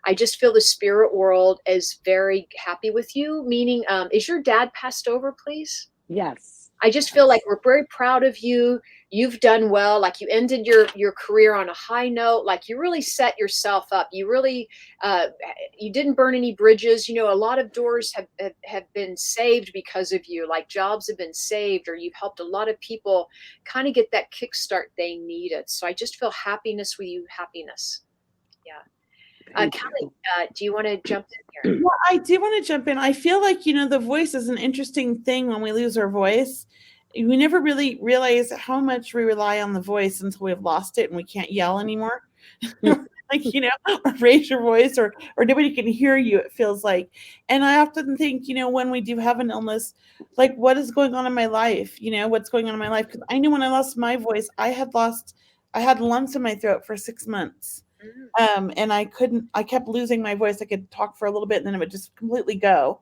I just feel the spirit world is very happy with you. Meaning, is your dad passed over, please? Yes, I just feel like yes, we're very proud of you. You've done well. Like you ended your career on a high note. Like you really set yourself up. You really uh, you didn't burn any bridges. A lot of doors have been saved because of you. Like jobs have been saved, or you've helped a lot of people kind of get that kickstart they needed. So I just feel happiness with you. Happiness. Yeah. thank Kelly, you. do you want to jump in here? Yeah, I do want to jump in. I feel like, the voice is an interesting thing when we lose our voice. We never really realize how much we rely on the voice until we've lost it and we can't yell anymore. Like, or raise your voice, or nobody can hear you, it feels like. And I often think, when we do have an illness, like what is going on in my life? What's going on in my life? Because I knew when I lost my voice, I had lumps in my throat for 6 months. Mm, And I kept losing my voice. I could talk for a little bit and then it would just completely go.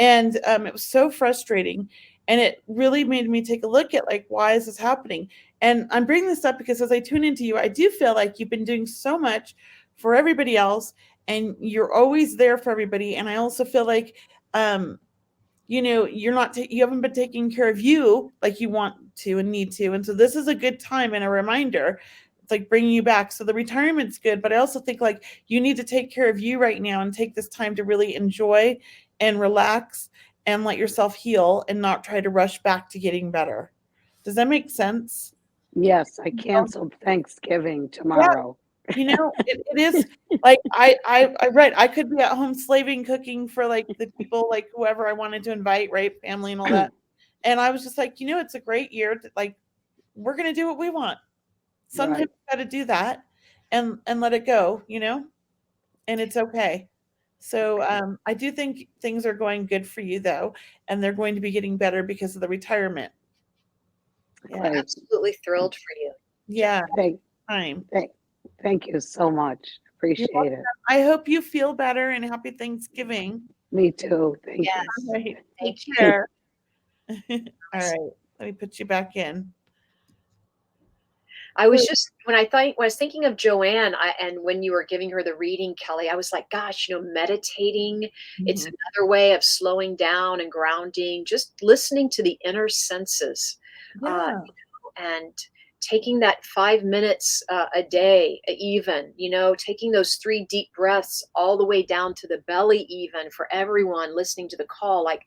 And it was so frustrating. And it really made me take a look at, like, why is this happening? And I'm bringing this up because as I tune into you, I do feel like you've been doing so much for everybody else and you're always there for everybody. And I also feel like, you haven't been taking care of you like you want to and need to. And so this is a good time and a reminder. It's like bringing you back. So the retirement's good, but I also think like you need to take care of you right now and take this time to really enjoy and relax and let yourself heal and not try to rush back to getting better. Does that make sense? Yes, I canceled Thanksgiving Yeah, tomorrow. it is like I read I could be at home slaving cooking for like the people, like whoever I wanted to invite, right? Family and all that. And I was just like, it's a great year. Like, we're gonna do what we want. Sometimes Right. you gotta do that and let it go, and it's okay. So Okay. I do think things are going good for you though, and they're going to be getting better because of the retirement. Yeah. Great. Absolutely thrilled for you. Yeah. Thank, Time. thank you so much. You're Appreciate it. I hope you feel better and happy Thanksgiving. Me too. Thank Yes. All right. Thank Take you. care. All right. Let me put you back in. I was just when I was thinking of Joanne, and when you were giving her the reading, Kelley, I was like, gosh, meditating, it's Mhm. another way of slowing down and grounding, just listening to the inner senses, uh, Yeah. and taking that 5 minutes a day, even, taking those 3 deep breaths all the way down to the belly, even for everyone listening to the call, like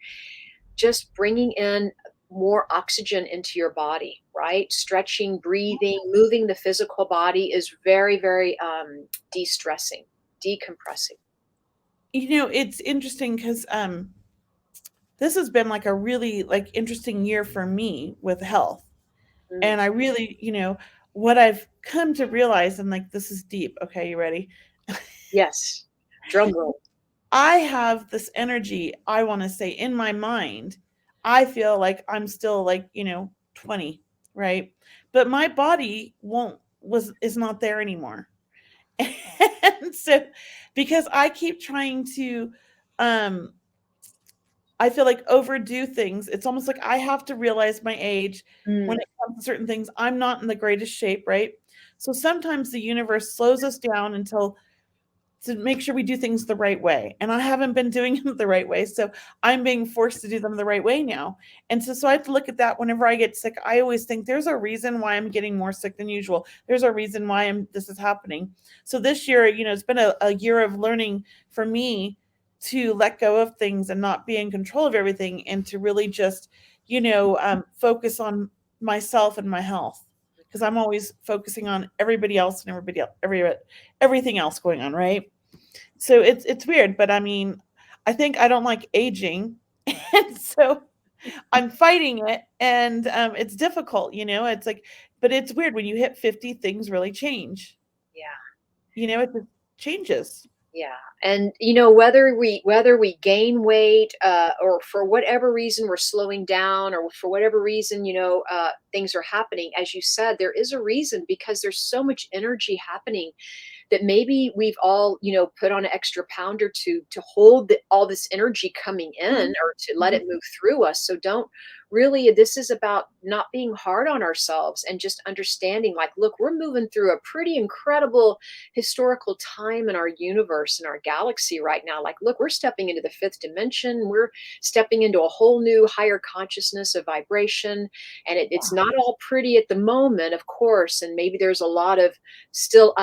just bringing in more oxygen into your body, right? Stretching, breathing, moving the physical body is very, very de-stressing, decompressing. It's interesting because this has been like a really like interesting year for me with health. Mm, And I really, what I've come to realize, and like this is deep. Okay, you ready? yes. Drum roll. I have this energy, I want to say, in my mind. I feel like I'm still like, 20, right? But my body won't was is not there anymore. And so because I keep trying to um I feel like overdo things. It's almost like I have to realize my age when Mm, it comes to certain things. I'm not in the greatest shape, right? So sometimes the universe slows us down until to make sure we do things the right way. And I haven't been doing them the right way. So I'm being forced to do them the right way now. And so I have to look at that whenever I get sick. I always think there's a reason why I'm getting more sick than usual. There's a reason why this is happening. So this year, it's been a year of learning for me to let go of things and not be in control of everything and to really just, focus on myself and my health because I'm always focusing on everybody else and everything else going on, right? So it's weird, but I mean, I think I don't like aging, and so I'm fighting it, and it's difficult, It's like, but it's weird when you hit 50, things really change. yeah. It just changes. Yeah. And whether we gain weight, or for whatever reason we're slowing down, or for whatever reason, things are happening, as you said, there is a reason, because there's so much energy happening that maybe we've all put on an extra pound or two to hold all this energy coming in, Mhm, or to let mhm. it move through us. So don't really, this is about not being hard on ourselves and just understanding, like, look, we're moving through a pretty incredible historical time in our universe, in our galaxy right now. Like, look, we're stepping into the fifth dimension, we're stepping into a whole new higher consciousness of vibration, and it's not all pretty at the moment, of course, and maybe there's a lot of still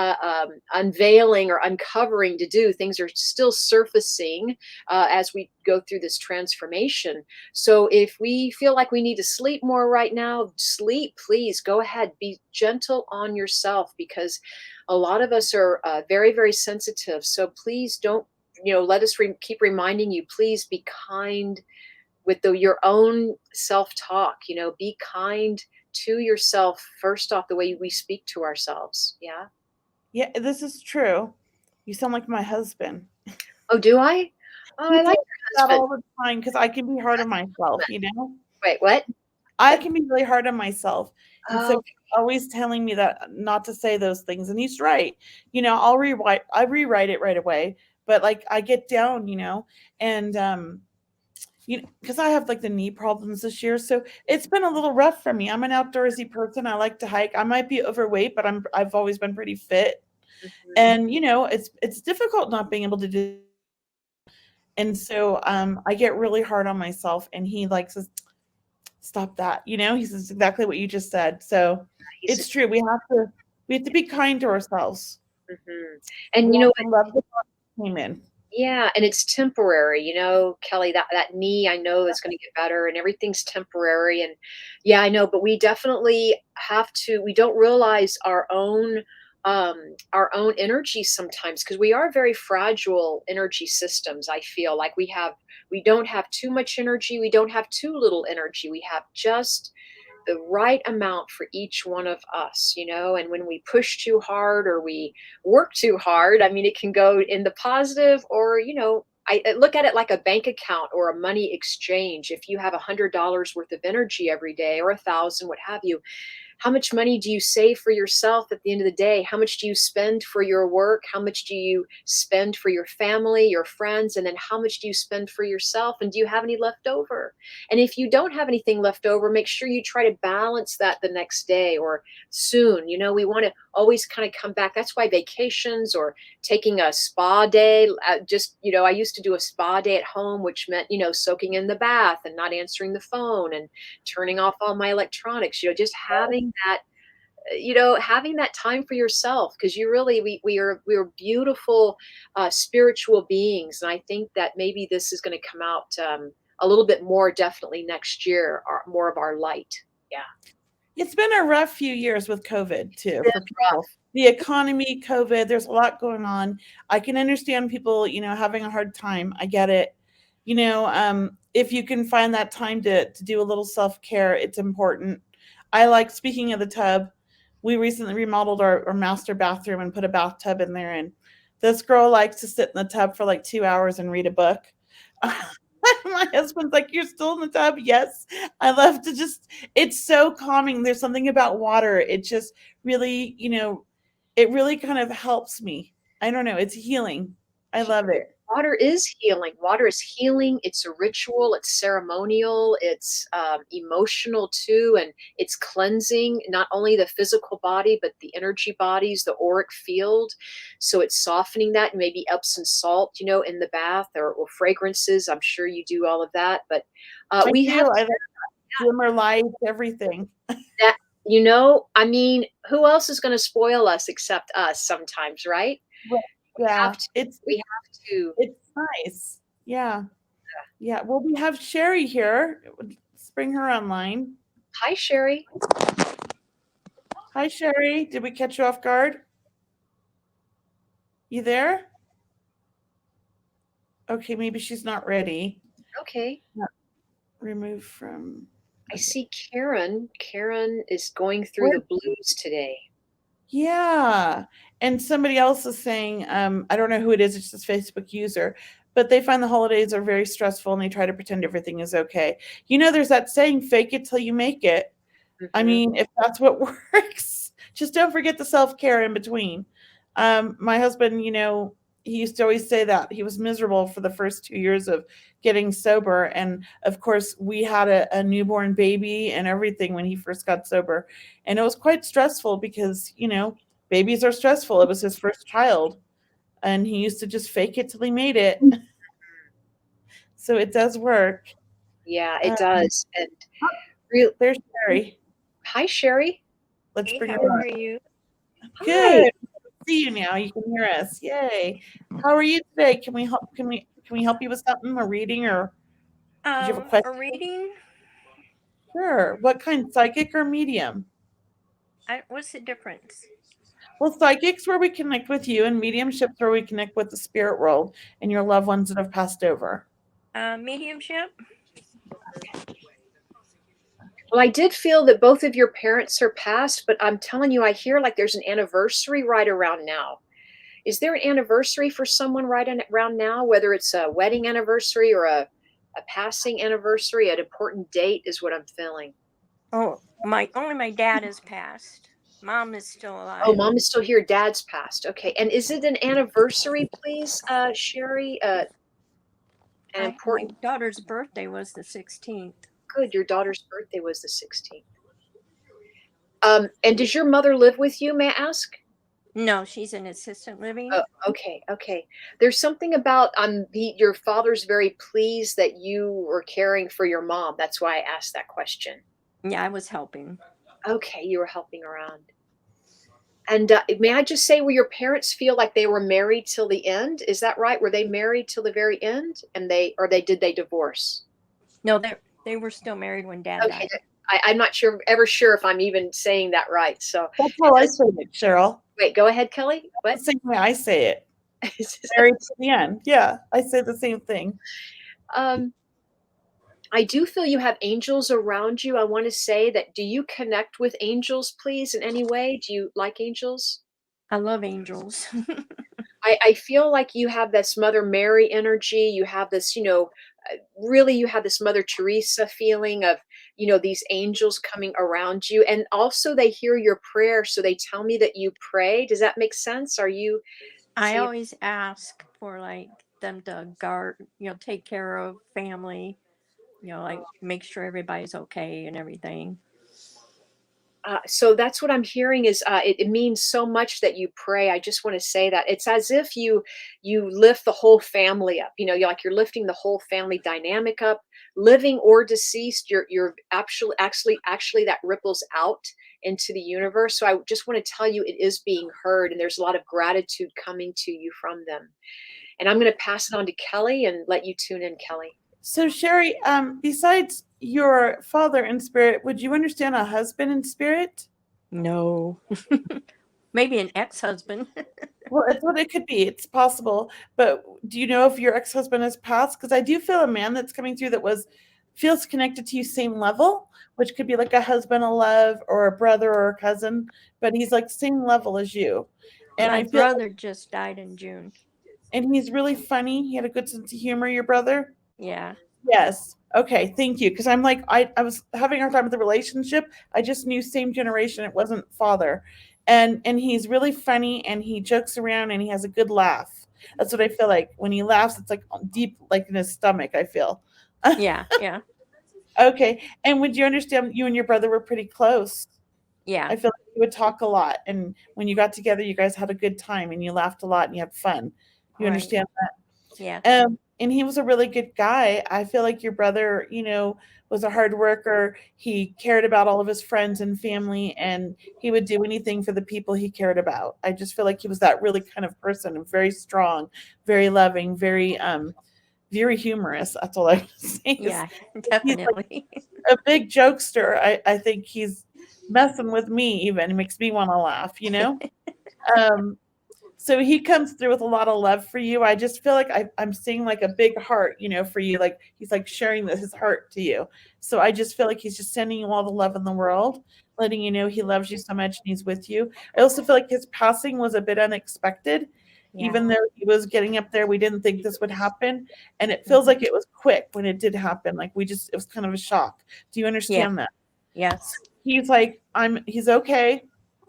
unveiling or uncovering to do. Things are still surfacing as we go through this transformation. So if we feel like we need to sleep more right now, sleep, please go ahead. Be gentle on yourself, because a lot of us are very, very sensitive. So please don't, let us keep reminding you, please be kind with your own self-talk. Be kind to yourself first off, the way we speak to ourselves. Yeah. Yeah, this is true. You sound like my husband. Oh, do I? Oh, He I like tells me your that husband. all the time because I can be hard on myself, Wait, what? I can be really hard on myself. And so Oh, he's always telling me that not to say those things. And he's right. I rewrite it right away. But like I get down, and because I have like the knee problems this year. So it's been a little rough for me. I'm an outdoorsy person. I like to hike. I might be overweight, but I've always been pretty fit. mhm. And it's difficult not being able to do. And so I get really hard on myself and he likes to stop that. He says exactly what you just said. So He's it's true. We have to be kind to ourselves. mhm. And We you have know to love the God that came in. Yeah, and it's temporary, Kelley, that knee, I know is gonna get better, and everything's temporary. And yeah, I know, but we definitely we don't realize our own energy sometimes, because we are very fragile energy systems. I feel like we don't have too much energy, we don't have too little energy. We have just the right amount for each one of us, and when we push too hard or we work too hard, I mean, it can go in the positive or, I look at it like a bank account or a money exchange. If you have $100 worth of energy every day, or 1,000, what have you, how much money do you save for yourself at the end of the day? How much do you spend for your work? How much do you spend for your family, your friends? And then how much do you spend for yourself? And do you have any left over? And if you don't have anything left over, make sure you try to balance that the next day or soon. We want to always kind of come back. That's why vacations or taking a spa day, I used to do a spa day at home, which meant, soaking in the bath and not answering the phone and turning off all my electronics, just having that time for yourself, because we are beautiful spiritual beings. And I think that maybe this is going to come out a little bit more definitely next year, more of our light. Yeah. It's been a rough few years with COVID too for people. Rough. The economy, COVID, there's a lot going on. I can understand people, having a hard time. I get it. If you can find that time to do a little self-care, it's important. I like, speaking of the tub, we recently remodeled our master bathroom and put a bathtub in there. And this girl likes to sit in the tub for like 2 hours and read a book. My husband's like, "You're still in the tub?" Yes. I love to it's so calming. There's something about water. It just really, it really kind of helps me. I don't know. It's healing. I love it. Water is healing. Water is healing. It's a ritual. It's ceremonial. It's emotional too, and it's cleansing not only the physical body but the energy bodies, the auric field. So it's softening that, and maybe Epsom salt, in the bath, or fragrances. I'm sure you do all of that, but we have I love dimmer lights, everything. that. I mean, who else is going to spoil us except us sometimes, right? Yeah, We have to. it's nice. Yeah. Yeah. Well, we have Sherry here. Let's bring her online. Hi, Sherry. Hi, Sherry. Did we catch you off guard? You there? Okay, maybe she's not ready. Okay. Remove from. I see Karen. Karen is going through the blues today. Yeah. And somebody else is saying, I don't know who it is, it's just a Facebook user, but they find the holidays are very stressful and they try to pretend everything is okay. There's that saying, fake it till you make it. I mean, if that's what works, just don't forget the self-care in between. My husband, he used to always say that he was miserable for the first 2 years of getting sober. And of course, we had a newborn baby and everything when he first got sober. And it was quite stressful because, babies are stressful. It was his first child. And he used to just fake it till he made it. So it does work. Yeah, it does. And there's Sherry. Hi, Sherry. Let's bring her How on. are you? Good. See you now. You can hear us. Yay. How are you today? Can we help you with something, a reading, or did you have a question? A reading? Sure. What kind? Psychic or medium? What's the difference? Well, psychic's where we connect with you, and mediumship's where we connect with the spirit world and your loved ones that have passed over. Mediumship? Well, I did feel that both of your parents are passed, but I'm telling you, I hear like there's an anniversary right around now. Is there an anniversary for someone right around now, whether it's a wedding anniversary or a passing anniversary? An important date is what I'm feeling. Oh, only my dad has passed. Mom is still alive. Oh, Mom is still here. Dad's passed. Okay. And is it an anniversary, please, Sherry? My daughter's birthday was the 16th. Good. Your daughter's birthday was the 16th. And does your mother live with you, may I ask? No, she's in assisted living. Oh, okay. There's something about your father's very pleased that you were caring for your mom. That's why I asked that question. Yeah, I was helping. Okay, you were helping around. And may I just say, will your parents feel like they were married till the end? Is that right? Were they married till the very end? And did they divorce? No, they were still married when Dad died. I'm not ever sure if I'm even saying that right. So that's how I say it, Cheryl. Wait, go ahead, Kelley. What? The same way I say it. Married to the end. Yeah, I say the same thing. I do feel you have angels around you. I want to say that. Do you connect with angels, please, in any way? Do you like angels? I love angels. I feel like you have this Mother Mary energy. You have this, really, you have this Mother Teresa feeling of, these angels coming around you. And also, they hear your prayer. So they tell me that you pray. Does that make sense? Are you I saying? always ask for like them to guard, take care of family, like make sure everybody's okay and everything. So that's what I'm hearing is it means so much that you pray. I just want to say that it's as if you lift the whole family up. You're like you're lifting the whole family dynamic up, living or deceased. You're actually that ripples out into the universe. So I just want to tell you it is being heard, and there's a lot of gratitude coming to you from them. And I'm going to pass it on to Kelley and let you tune in, Kelley. So Sherry, besides your father in spirit, would you understand a husband in spirit? No. Maybe an ex-husband. Well, it's what it could be. It's possible. But do you know if your ex-husband has passed? Because I do feel a man that's coming through that feels connected to you same level, which could be like a husband of love or a brother or a cousin, but he's like same level as you. And My I feel brother just died in June. and he's really funny. He had a good sense of humor, your brother. Yeah. Yes. Okay. Thank you. Because I'm like, I was having a hard time with the relationship. I just knew same generation. It wasn't father. And he's really funny and he jokes around and he has a good laugh. That's what I feel like. When he laughs, it's like deep, like in his stomach, I feel. Yeah. Yeah. Okay. And would you understand you and your brother were pretty close? Yeah. I feel like you would talk a lot. And when you got together, you guys had a good time and you laughed a lot and you had fun. You Right. understand that? Yes. And he was a really good guy. I feel like your brother, was a hard worker. He cared about all of his friends and family, and he would do anything for the people he cared about. I just feel like he was that really kind of person, very strong, very loving, very humorous. That's all I would say. Yeah, He's like definitely. a big jokester. I think he's messing with me even. It makes me want to laugh. Um, so he comes through with a lot of love for you. I just feel like I'm seeing like a big heart, for you. Like he's like sharing his heart to you. So I just feel like he's just sending you all the love in the world, letting you know he loves you so much and he's with you. I also feel like his passing was a bit unexpected. Yeah. Even though he was getting up there, we didn't think this would happen. And it feels like it was quick when it did happen. Like it was kind of a shock. Do you understand that? Yes. He's like, he's okay.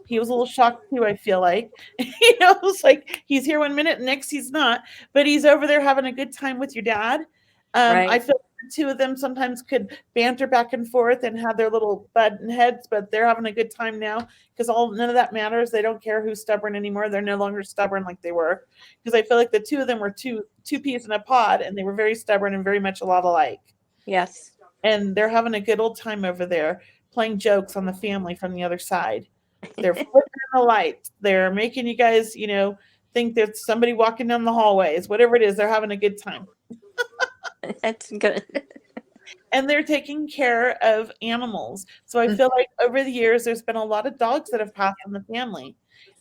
He was a little shocked too, I feel like. It's like he's here one minute, next he's not, but he's over there having a good time with your dad. Right. I feel like the two of them sometimes could banter back and forth and have their little button heads, but they're having a good time now because none of that matters. They don't care who's stubborn anymore. They're no longer stubborn like they were, because I feel like the two of them were two peas in a pod, and they were very stubborn and very much a lot alike. Yes. And they're having a good old time over there, playing jokes on the family from the other side. They're flipping the lights. They're making you guys, think there's somebody walking down the hallways. Whatever it is, they're having a good time. That's good. And they're taking care of animals. So I feel like over the years, there's been a lot of dogs that have passed in the family,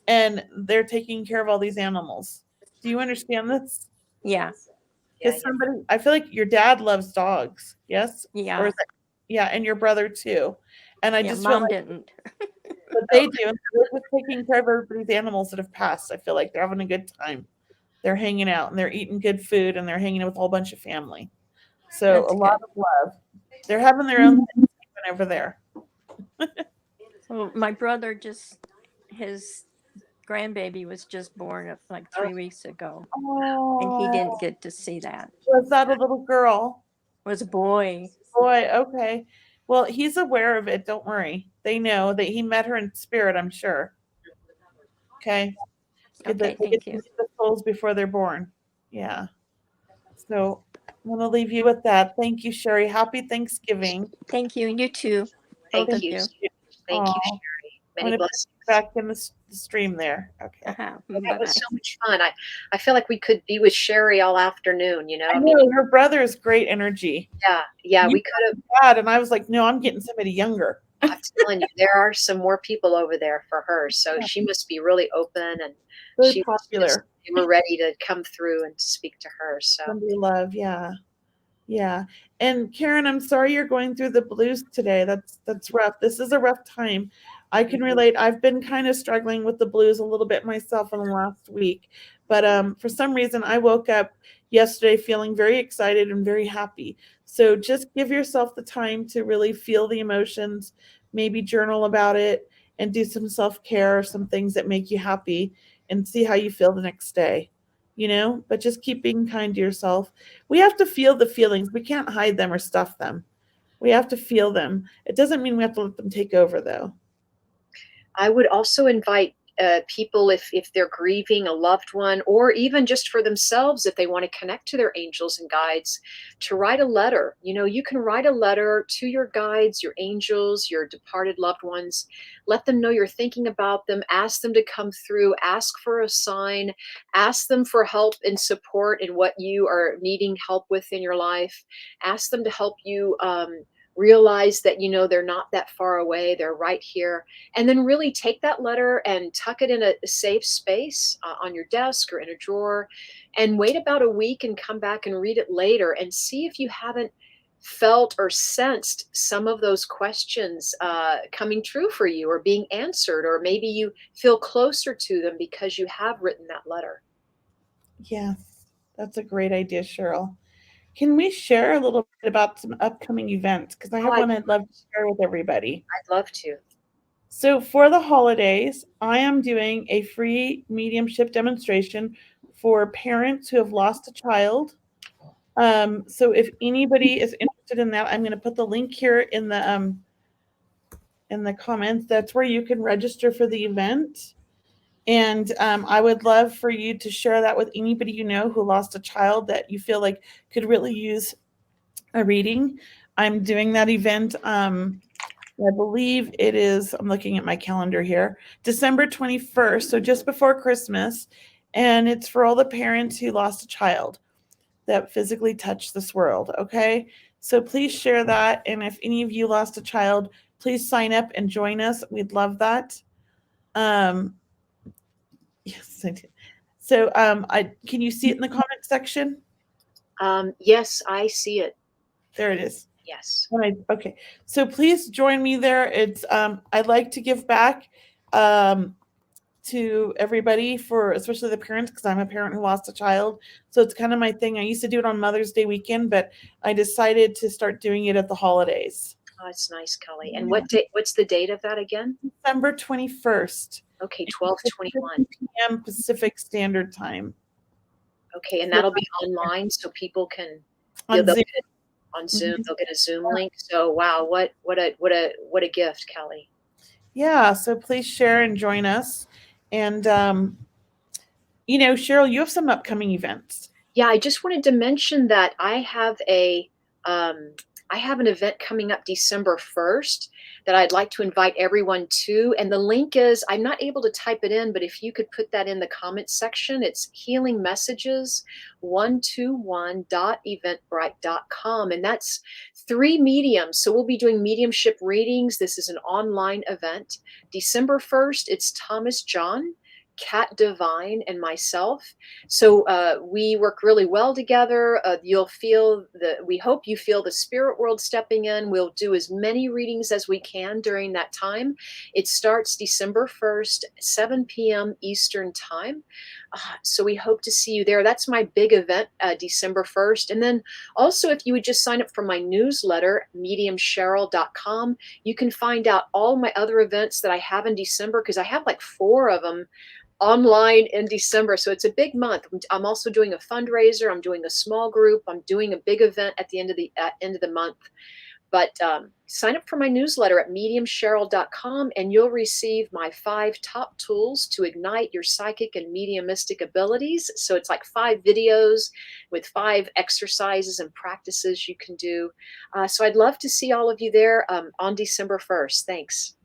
and they're taking care of all these animals. Do you understand this? Yeah. Because I feel like your dad loves dogs. Yes. Yeah. Or is it, yeah, and your brother too. And I just feel Mom like didn't. but they do. They're just taking care of everybody's animals that have passed. I feel like they're having a good time. They're hanging out and they're eating good food and they're hanging out with a whole bunch of family. So That's a lot good. of love. They're having their own thing over there. Well, my brother his grandbaby was just born like 3 weeks ago, and he didn't Oh, get to see that. was that a little girl? It was a boy. Boy, okay. Well, he's aware of it. Don't worry. They know that he met her in spirit, I'm sure. Okay. Okay, They thank get to you. see the souls before they're born. Yeah. So I'm going to leave you with that. Thank you, Sherry. Happy Thanksgiving. Thank you. You too. Both Thank of you. you. Thank you, Aw. Sherry. I'm Many going to put blessings. you back in the stream there. Okay. Uh-huh. That Bye-bye. was so much fun. I feel like we could be with Sherry all afternoon, I know her brother is great energy. Yeah, You we could have. Dad, and I was like, no, I'm getting somebody younger. I'm telling you, there are some more people over there for her. So she must be really open, and Very she was popular. they were ready to come through and speak to her. So Somebody love, yeah. Yeah. And Karen, I'm sorry you're going through the blues today. That's rough. This is a rough time. I can relate. I've been kind of struggling with the blues a little bit myself in the last week, But for some reason, I woke up yesterday feeling very excited and very happy. So just give yourself the time to really feel the emotions, maybe journal about it, and do some self-care, some things that make you happy, and see how you feel the next day. But just keep being kind to yourself. We have to feel the feelings. We can't hide them or stuff them. We have to feel them. It doesn't mean we have to let them take over, though. I would also invite people, if they're grieving a loved one, or even just for themselves, if they want to connect to their angels and guides, to write a letter. You can write a letter to your guides, your angels, your departed loved ones. Let them know you're thinking about them. Ask them to come through. Ask for a sign. Ask them for help and support in what you are needing help with in your life. Ask them to help you realize that they're not that far away. They're right here. And then really take that letter and tuck it in a safe space on your desk or in a drawer, and wait about a week and come back and read it later and see if you haven't felt or sensed some of those questions coming true for you or being answered, or maybe you feel closer to them because you have written that letter. Yes, that's a great idea, Cheryl. Can we share a little bit about some upcoming events? Because I have one I'd love to share with everybody. I'd love to. So for the holidays, I am doing a free mediumship demonstration for parents who have lost a child. So if anybody is interested in that, I'm going to put the link here in the comments. That's where you can register for the event. And I would love for you to share that with anybody you know who lost a child that you feel like could really use a reading. I'm doing that event. I believe it is, I'm looking at my calendar here, December 21st, so just before Christmas. And it's for all the parents who lost a child that physically touched this world, okay? So please share that. And if any of you lost a child, please sign up and join us. We'd love that. Yes, I did. So can you see it in the comment section? Yes, I see it. There it is. Yes. Okay. So please join me there. It's I'd like to give back to everybody, especially the parents, because I'm a parent who lost a child. So it's kind of my thing. I used to do it on Mother's Day weekend, but I decided to start doing it at the holidays. Oh, it's nice, Kelley. And what's the date of that again? December 21st. Okay, 12:21 p.m. Pacific Standard Time. Okay, and that'll be online, so people can on Zoom. On Zoom. They'll get a Zoom link. So wow, what a gift, Kelley. Yeah, so please share and join us. And Cheryl, you have some upcoming events. Yeah, I just wanted to mention that I have an event coming up December 1st that I'd like to invite everyone to. And the link is, I'm not able to type it in, but if you could put that in the comments section, it's Healing Messages 121.eventbrite.com. And that's 3 mediums. So we'll be doing mediumship readings. This is an online event. December 1st, it's Thomas John, Cat Divine, and myself. So we work really well together. We hope you feel the spirit world stepping in. We'll do as many readings as we can during that time. It starts December 1st, 7 p.m. Eastern time. So we hope to see you there. That's my big event, December 1st. And then also, if you would just sign up for my newsletter, mediumcheryl.com, you can find out all my other events that I have in December, because I have like 4 of them online in December. So it's a big month. I'm also doing a fundraiser. I'm doing a small group. I'm doing a big event at the end of the month. But sign up for my newsletter at mediumcheryl.com, and you'll receive my 5 top tools to ignite your psychic and mediumistic abilities. So it's like 5 videos with 5 exercises and practices you can do. So I'd love to see all of you there on December 1st. Thanks.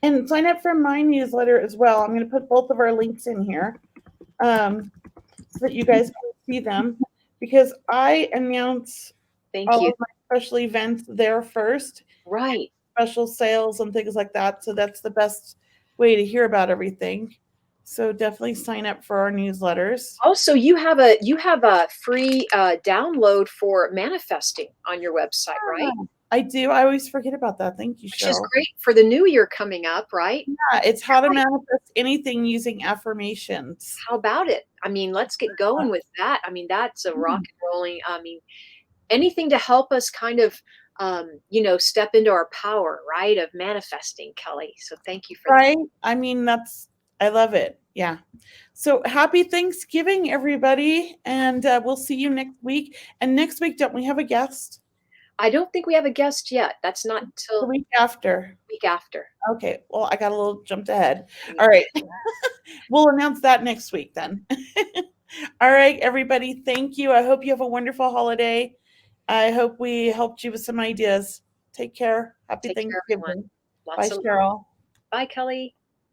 And sign up for my newsletter as well. I'm going to put both of our links in here so that you guys can see them, because I announce all of my special events there first. Right. Special sales and things like that. So that's the best way to hear about everything. So definitely sign up for our newsletters. Also, you have a free download for manifesting on your website, right? I do. I always forget about that. Thank you, which is Cheryl. great for the new year coming up, right? Yeah, it's how to manifest anything using affirmations. How about it? I mean, let's get going with that. I mean, that's a rock and rolling. I mean, anything to help us kind of, step into our power, right, of manifesting, Kelley. So thank you for that. Right? I mean, I love it. Yeah. So happy Thanksgiving, everybody. And we'll see you next week. And next week, don't we have a guest? I don't think we have a guest yet. That's not The till week after. week after. Okay. Well, I got a little jumped ahead. All right. We'll announce that next week then. All right, everybody. Thank you. I hope you have a wonderful holiday. I hope we helped you with some ideas. Take care. Happy Take care, Thanksgiving. everyone. Bye, Lots of love. Cheryl. Bye, Kelley.